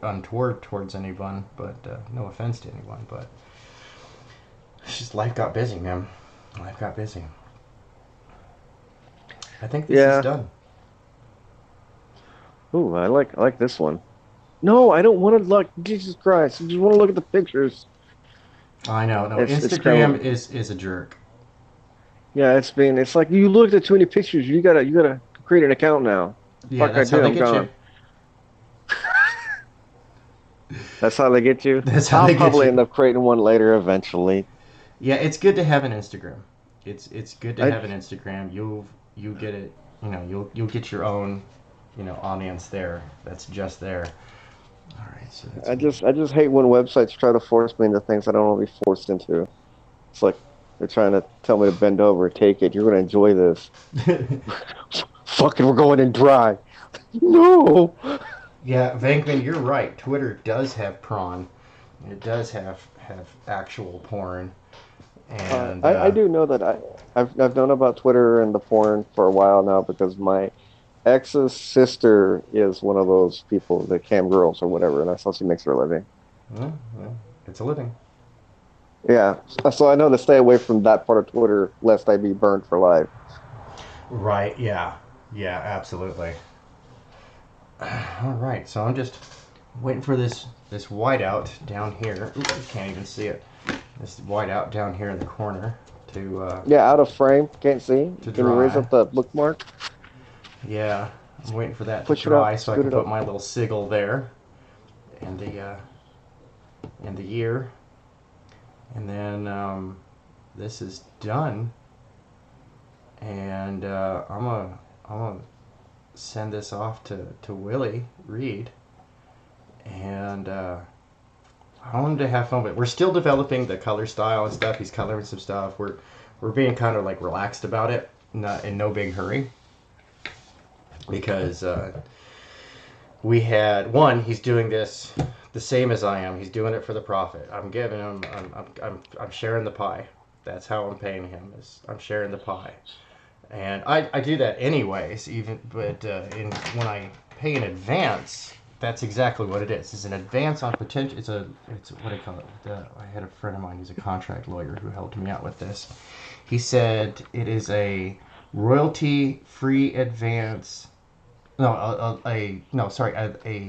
untoward towards anyone, but no offense to anyone, but it's just life got busy, man. Life got busy. I think this is Yeah. done. Ooh, I like this one. No, I don't want to look. Jesus Christ! I just want to look at the pictures. I know. No, It's kind Instagram of is a jerk. yeah. It's like you looked at too many pictures. You gotta create an account now. Yeah, Fuck, I that's how did. they I'm get you. gone. That's how they get you. That's how I'll they get probably you. end up creating one later eventually. Yeah, it's good to have an Instagram. It's good to I have an Instagram. You get it. You'll get your own audience there. That's just there. All right, so that's I just hate when websites try to force me into things I don't want to be forced into. It's like they're trying to tell me to bend over, take it. You're gonna enjoy this. Fuck it, we're going in dry. No. yeah, Vankman, you're right. Twitter does have prawn. It does have actual porn, and I do know that I've known about Twitter and the porn for a while now because my ex's sister is one of those people, the cam girls or whatever, and that's how she makes her living. well, it's a living. Yeah, so I know to stay away from that part of Twitter lest I be burned for life. Right. Yeah. Yeah. Absolutely. All right. So I'm just waiting for this whiteout down here. Ooh, you can't even see it. This whiteout down here in the corner Yeah, out of frame, can't see. to Can you raise dry. up the bookmark? Yeah. I'm waiting for that to Push it up, dry so I scoot can it put up. my little sigil there and the year, and then this is done, and I'm gonna send this off to Willy Ried, and I want him to have fun with it. We're still developing the color style and stuff. He's coloring some stuff. We're being kind of like relaxed about it, not in no big hurry, because we had one. He's doing this the same as I am. He's doing it for the profit. I'm giving him. I'm sharing the pie. That's how I'm paying him. Is I'm sharing the pie, and I do that anyways. But when I pay in advance, that's exactly what it is. It's an advance on potential. It's what do you call it? I had a friend of mine who's a contract lawyer who helped me out with this. He said it is a royalty-free advance. No, a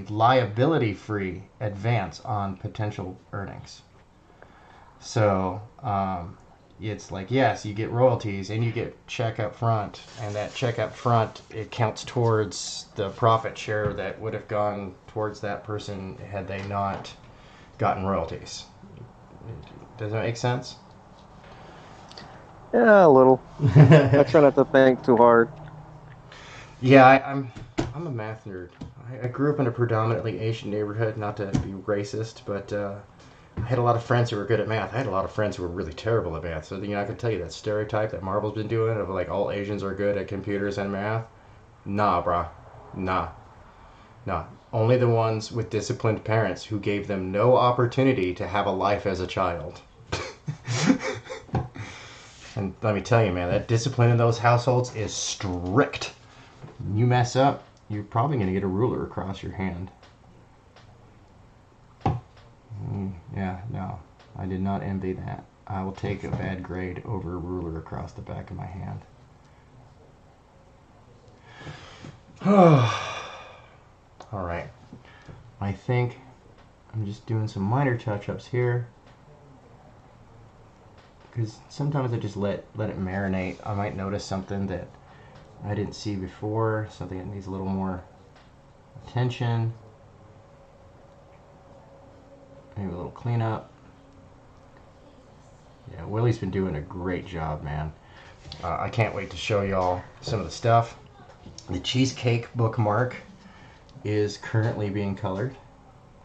liability-free advance on potential earnings. So it's like, yes, you get royalties and you get check up front, and that check up front, it counts towards the profit share that would have gone towards that person had they not gotten royalties. Does that make sense? Yeah, a little. I try not to think too hard. Yeah, I'm a math nerd. I grew up in a predominantly Asian neighborhood, not to be racist, but I had a lot of friends who were good at math. I had a lot of friends who were really terrible at math. So, I can tell you that stereotype that Marvel's been doing of like all Asians are good at computers and math. Nah, brah. Nah. Only the ones with disciplined parents who gave them no opportunity to have a life as a child. And let me tell you, man, that discipline in those households is strict. You mess up, you're probably going to get a ruler across your hand. Yeah, no, I did not envy that. I will take a bad grade over a ruler across the back of my hand. All right. I think I'm just doing some minor touch-ups here, because sometimes I just let it marinate. I might notice something that I didn't see before, something that needs a little more attention. Maybe a little cleanup. Yeah, Willy's been doing a great job, man. I can't wait to show y'all some of the stuff. The cheesecake bookmark is currently being colored.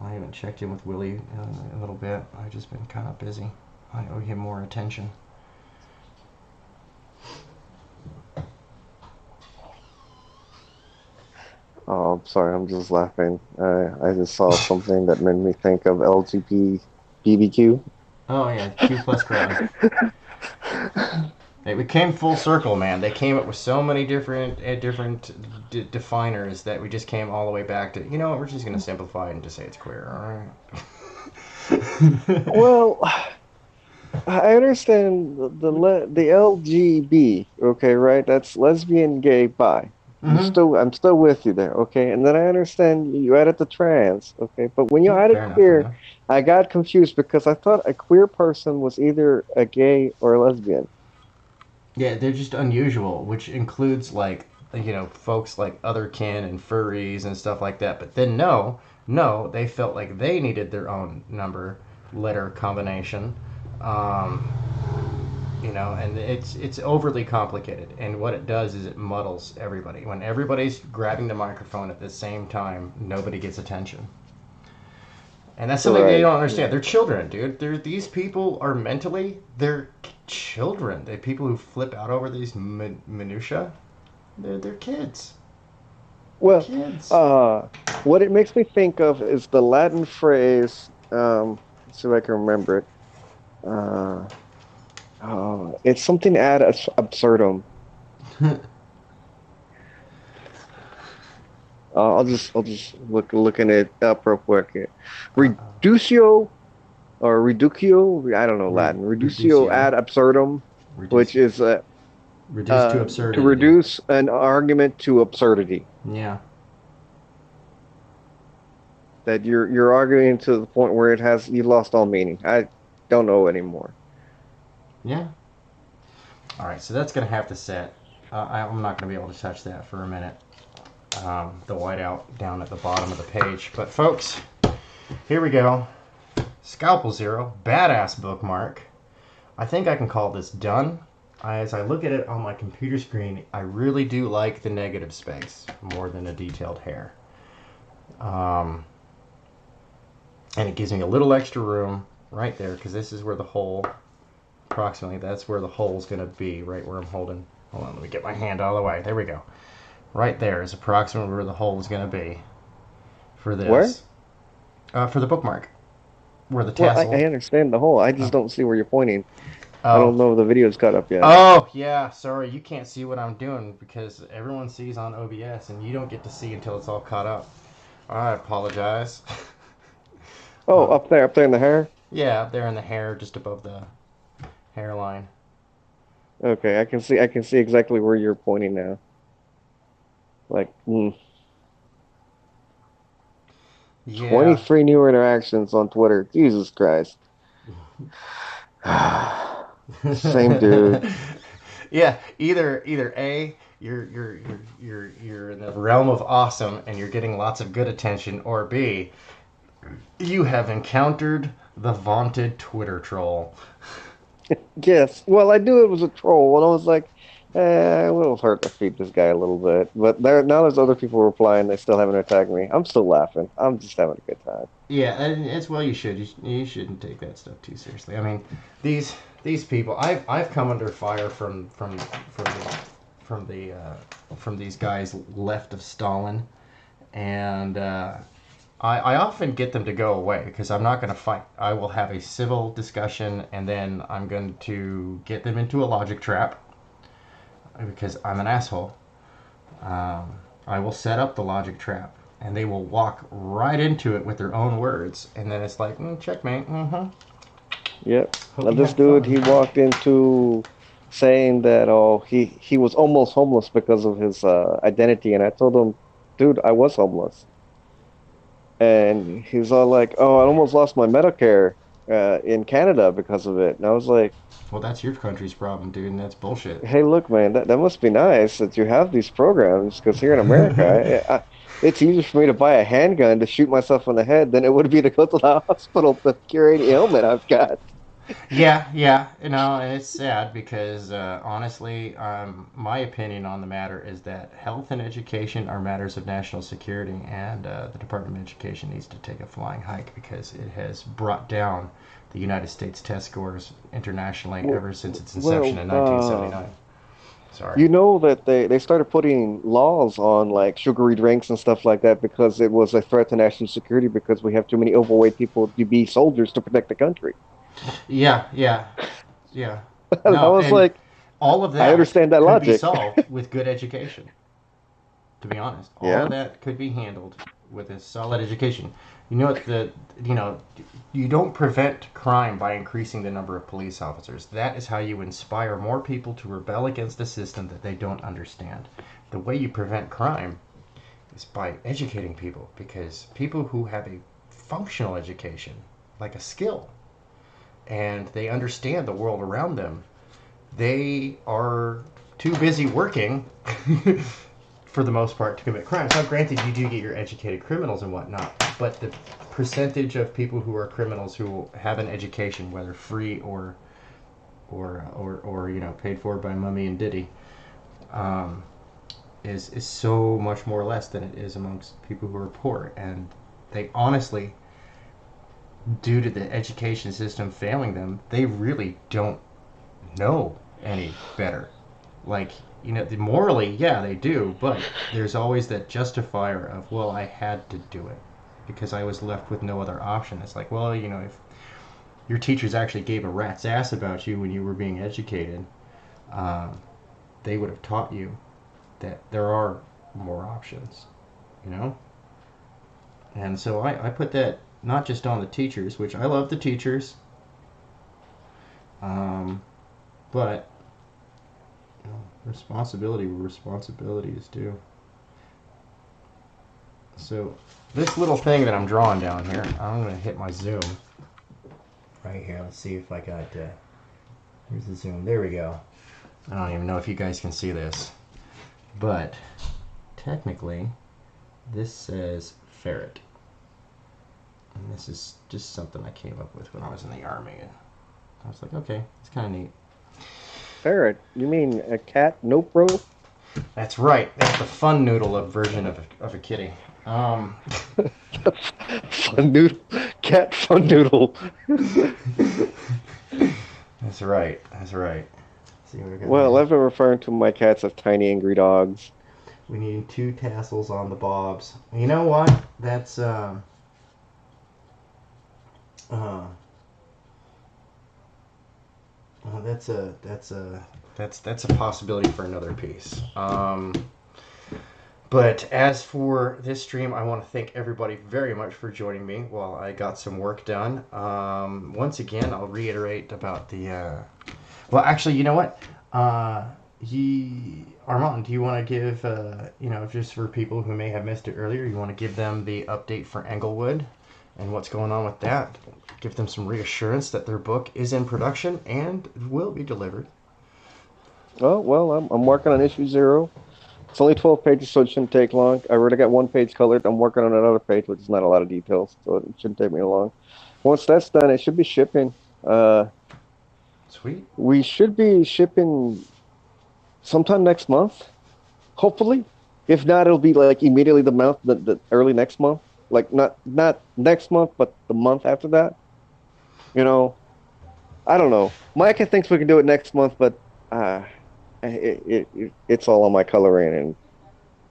I haven't checked in with Willy in a little bit. I've just been kind of busy. I owe him more attention. Oh, I'm sorry, I'm just laughing. I just saw something that made me think of LGP BBQ. Oh yeah, Q plus crowd. It came full circle, man. They came up with so many different definers that we just came all the way back to, we're just going to simplify it and just say it's queer, all right? Well, I understand the LGB, okay, right? That's lesbian, gay, bi. Mm-hmm. I'm still with you there, okay? And then I understand you added the trans, okay? But when you added Fair enough, queer, I got confused because I thought a queer person was either a gay or a lesbian. Yeah, they're just unusual, which includes folks like otherkin and furries and stuff like that. But then no, they felt like they needed their own letter combination. And it's overly complicated. And what it does is it muddles everybody. When everybody's grabbing the microphone at the same time, nobody gets attention. And that's something they don't understand. They're children, dude. These people are they're children. They're people who flip out over these minutia. They're kids. Well, kids. What it makes me think of is the Latin phrase. Let's see if I can remember it. It's something ad absurdum. I'll just looking it up real quick. Reducio or reducio. I don't know Latin. Reducio ad absurdum, which is reduce to absurdity. To reduce an argument to absurdity. Yeah. That you're arguing to the point where you lost all meaning. I don't know anymore. Yeah. All right, so that's going to have to set. I'm not going to be able to touch that for a minute. The whiteout down at the bottom of the page. But folks, here we go. Scalpel Zero, badass bookmark. I think I can call this done. As I look at it on my computer screen, I really do like the negative space more than a detailed hair. And it gives me a little extra room right there, because this is where the hole, approximately, that's where the hole's going to be, right where I'm holding. Hold on, let me get my hand out of the way. There we go. Right there is approximately where the hole is going to be. for Where? this. For the bookmark, where the Well, tassel. I understand the whole. I just Oh. don't see where you're pointing. I Oh. don't know if the video's cut up yet. Oh, yeah. Sorry, you can't see what I'm doing because everyone sees on OBS, and you don't get to see until it's all caught up. I apologize. Oh, up there in the hair. Yeah, up there in the hair, just above the hairline. Okay, I can see exactly where you're pointing now. Like, Yeah. 23 new interactions on Twitter. Jesus Christ. Same dude. Yeah, either A, you're in the realm of awesome and you're getting lots of good attention, or B, you have encountered the vaunted Twitter troll. Yes. Well, I knew it was a troll, and I was like, it would have hurt to feed this guy a little bit. But now there's other people replying. They still haven't attacked me. I'm still laughing. I'm just having a good time. Yeah, and it's well you should. You shouldn't take that stuff too seriously. I mean, these people, I've come under fire from these guys left of Stalin, and I often get them to go away because I'm not going to fight. I will have a civil discussion, and then I'm going to get them into a logic trap because I'm an asshole. I will set up the logic trap, and they will walk right into it with their own words, and then it's like, checkmate. Mm-hmm. Yep. Hope Now you this have dude, fun. he walked into saying that he was almost homeless because of his identity, and I told him, dude, I was homeless. And he's all like, "Oh, I almost lost my Medicare in Canada because of it." And I was like, Well, that's your country's problem, dude, and that's bullshit. "Hey, look, man, that must be nice that you have these programs because here in America, it's easier for me to buy a handgun to shoot myself in the head than it would be to go to the hospital to cure any ailment I've got." Yeah, and it's sad because honestly, my opinion on the matter is that health and education are matters of national security, and the Department of Education needs to take a flying hike because it has brought down the United States test scores internationally Well, ever since its inception in 1979. Sorry. you know that they started putting laws on like sugary drinks and stuff like that because it was a threat to national security because we have too many overweight people to be soldiers to protect the country. Yeah. And I No, was and like, all of I that understand that could be logic. solved with good education. To be honest, all of Yeah. that could be handled with a solid education. You know what you know you don't prevent crime by increasing the number of police officers. That is how you inspire more people to rebel against a system that they don't understand. The way you prevent crime is by educating people, because people who have a functional education, like a skill, and they understand the world around them, they are too busy working for the most part to commit crimes. Now, granted, you do get your educated criminals and whatnot, but the percentage of people who are criminals who have an education, whether free or paid for by Mummy and Diddy, is so much more less than it is amongst people who are poor. And they honestly, due to the education system failing them, they really don't know any better. Like, morally, yeah, they do, but there's always that justifier of, well, I had to do it because I was left with no other option. It's like, well, if your teachers actually gave a rat's ass about you when you were being educated, they would have taught you that there are more options, you know? And so I put that not just on the teachers, which I love the teachers, but responsibility where responsibility is due. So this little thing that I'm drawing down here, I'm going to hit my zoom right here. Let's see if I got, here's the zoom. There we go. I don't even know if you guys can see this, but technically this says ferret. And this is just something I came up with when I was in the Army. And I was like, okay, it's kind of neat. Ferret? You mean a cat? Nope, bro. That's right. That's the fun noodle of version of a kitty. Fun noodle. Cat fun noodle. That's right. See what we got Well, here. I've been referring to my cats as tiny angry dogs. We need 2 tassels on the bobs. You know what? That's uh, that's a possibility for another piece. But as for this stream, I want to thank everybody very much for joining me while I got some work done. Once again, I'll reiterate about the. Well, actually, you know what? Armand, do you want to give, just for people who may have missed it earlier, you want to give them the update for Englewood and what's going on with that? Give them some reassurance that their book is in production and will be delivered. Oh, well, I'm working on issue 0. It's only 12 pages, so it shouldn't take long. I already got 1 page colored. I'm working on another page, which is not a lot of details, so it shouldn't take me long. Once that's done, it should be shipping. Sweet. We should be shipping sometime next month, hopefully. If not, it'll be like immediately the early next month. Like not next month, but the month after that. You know, I don't know. Micah thinks we can do it next month, but it's all on my coloring, and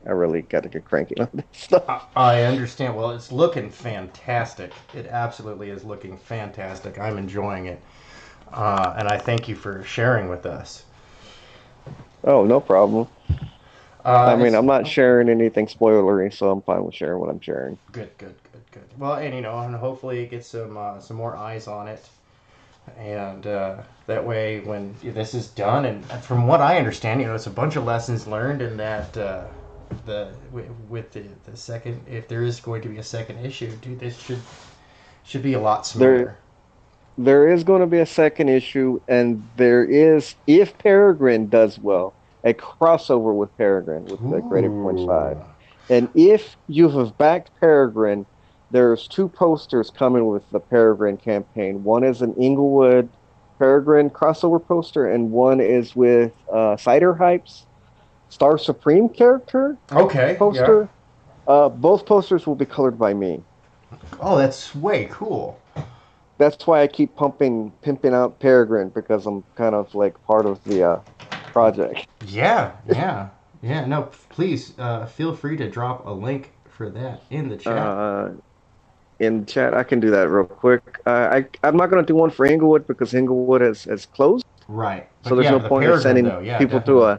I really got to get cranky on this stuff. I understand. Well, it's looking fantastic. It absolutely is looking fantastic. I'm enjoying it. And I thank you for sharing with us. Oh, no problem. I mean, I'm not sharing anything spoilery, so I'm fine with sharing what I'm sharing. Good. Well, and hopefully it gets some more eyes on it, and that way when this is done, and from what I understand, it's a bunch of lessons learned, and that with the second, if there is going to be a second issue, dude, this should be a lot smoother. There is going to be a second issue, and there is, if Peregrine does well, a crossover with Peregrine with the Great 4.5. And if you have backed Peregrine, there's 2 posters coming with the Peregrine campaign. One is an Englewood Peregrine crossover poster, and one is with Cider Hype's Star Supreme character poster. Yeah. Both posters will be colored by me. Oh, that's way cool. That's why I keep pimping out Peregrine, because I'm kind of like part of the project. Yeah. No, please feel free to drop a link for that in the chat. In chat, I can do that real quick. I'm not going to do one for Englewood because Englewood has closed. Right. So there's no point in sending people to a.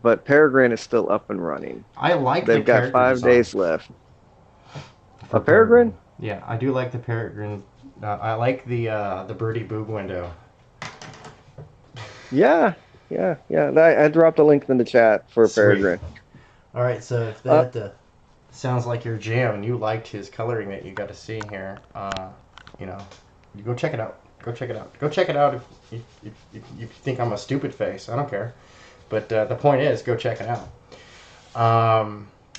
But Peregrine is still up and running. I like. They've got 5 days left. A Peregrine? Yeah, I do like the Peregrine. I like the Birdie Boog window. Yeah. I dropped a link in the chat for Peregrine. All right, so if that sounds like your jam and you liked his coloring that you got to see here, you go check it out. Go check it out if you think I'm a stupid face. I don't care. But the point is, go check it out.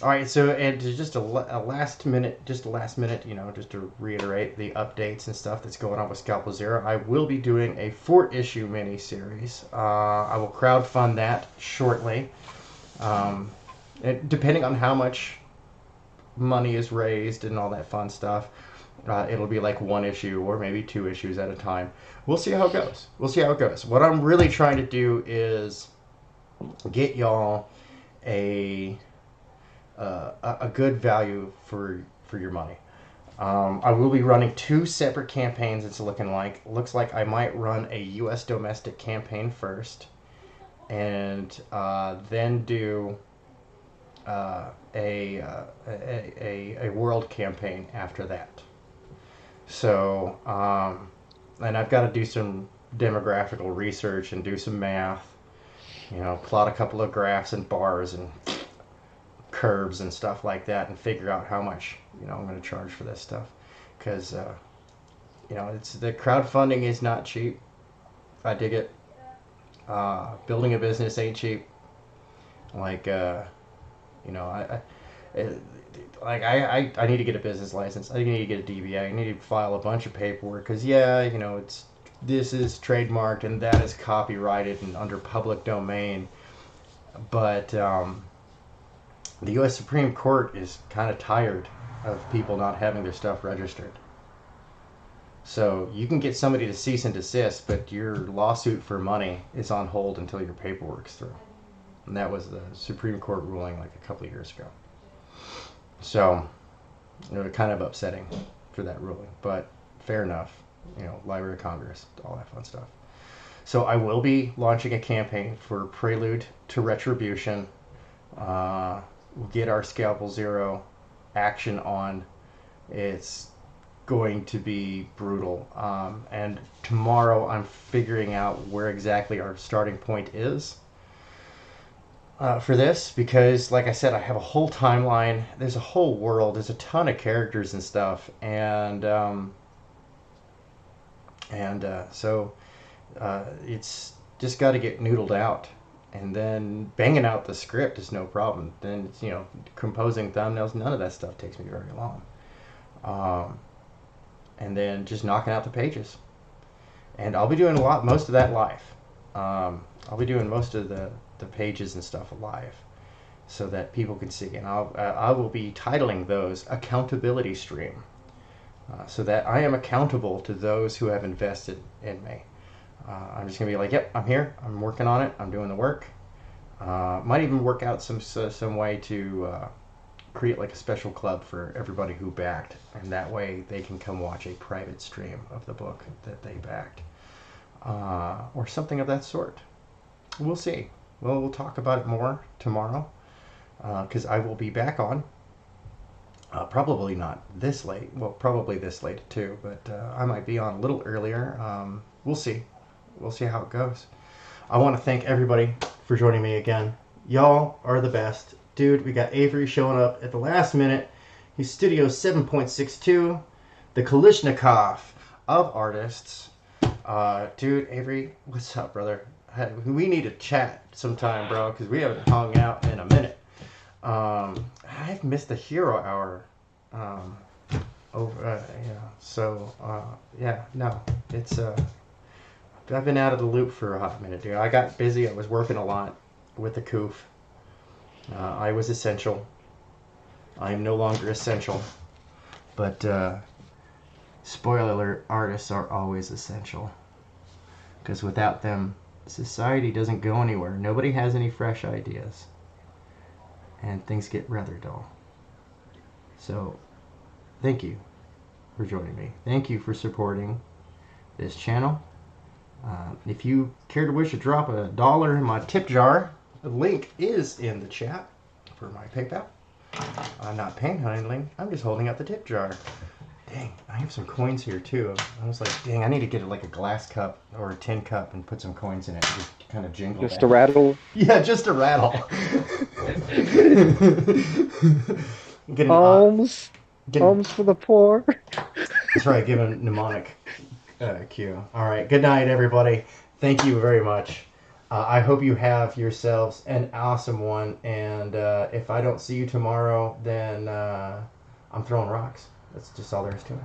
All right, so and just a last minute, just to reiterate the updates and stuff that's going on with Scalpel Zero, I will be doing a 4-issue mini-series. I will crowdfund that shortly. Depending on how much money is raised and all that fun stuff, it'll be like 1 issue or maybe 2 issues at a time. We'll see how it goes. What I'm really trying to do is get y'all a good value for your money. I will be running 2 separate campaigns. It's looks like I might run a U.S. domestic campaign first, and then do a world campaign after that. So, and I've got to do some demographical research and do some math. Plot a couple of graphs and bars and curves and stuff like that, and figure out how much I'm going to charge for this stuff, because it's the crowdfunding is not cheap. I dig it. Building a business ain't cheap. I need to get a business license. I need to get a DBA. I need to file a bunch of paperwork because this is trademarked and that is copyrighted and under public domain. But the U.S. Supreme Court is kind of tired of people not having their stuff registered. So you can get somebody to cease and desist, but your lawsuit for money is on hold until your paperwork's through. And that was the Supreme Court ruling like a couple of years ago. So, it was kind of upsetting for that ruling, but fair enough. Library of Congress, all that fun stuff. So I will be launching a campaign for Prelude to Retribution. We'll get our Scalpel Zero action on. It's going to be brutal. And tomorrow I'm figuring out where exactly our starting point is for this, because like I said, I have a whole timeline. There's a whole world. There's a ton of characters and stuff. So it's just got to get noodled out, and then banging out the script is no problem. Then composing thumbnails, none of that stuff takes me very long. And then just knocking out the pages, and I'll be doing most of that live. I'll be doing most of the pages and stuff live, so that people can see, and I will be titling those Accountability Stream. So that I am accountable to those who have invested in me. I'm just gonna be like, yep, I'm here. I'm working on it. I'm doing the work. Might even work out some way to create like a special club for everybody who backed, and that way they can come watch a private stream of the book that they backed, or something of that sort. We'll see. We'll talk about it more tomorrow, because I will be back on. Probably not this late. Well, probably this late too, but I might be on a little earlier. We'll see. We'll see how it goes. I want to thank everybody for joining me again. Y'all are the best. Dude, we got Avery showing up at the last minute. He's Studio 7.62, the Kalishnikov of artists. Dude, Avery, what's up, brother? We need to chat sometime, bro, because we haven't hung out in a minute. I've missed the hero hour. It's I've been out of the loop for a hot minute, dude. I got busy. I was working a lot with the coof. I was essential. I am no longer essential, but spoiler alert: artists are always essential, because without them, society doesn't go anywhere. Nobody has any fresh ideas, and things get rather dull. So, thank you for joining me. Thank you for supporting this channel. If you care to wish to drop $1 in my tip jar, the link is in the chat for my PayPal. I'm not panhandling. I'm just holding up the tip jar. Dang, I have some coins here too. I was like, dang, I need to get like a glass cup or a tin cup and put some coins in it. Just kind of jingle. Just a rattle. Yeah, just a rattle. Alms for the poor. That's right, give a mnemonic cue. All right, good night, everybody. Thank you very much. I hope you have yourselves an awesome one. And if I don't see you tomorrow, then I'm throwing rocks. That's just all there is to it.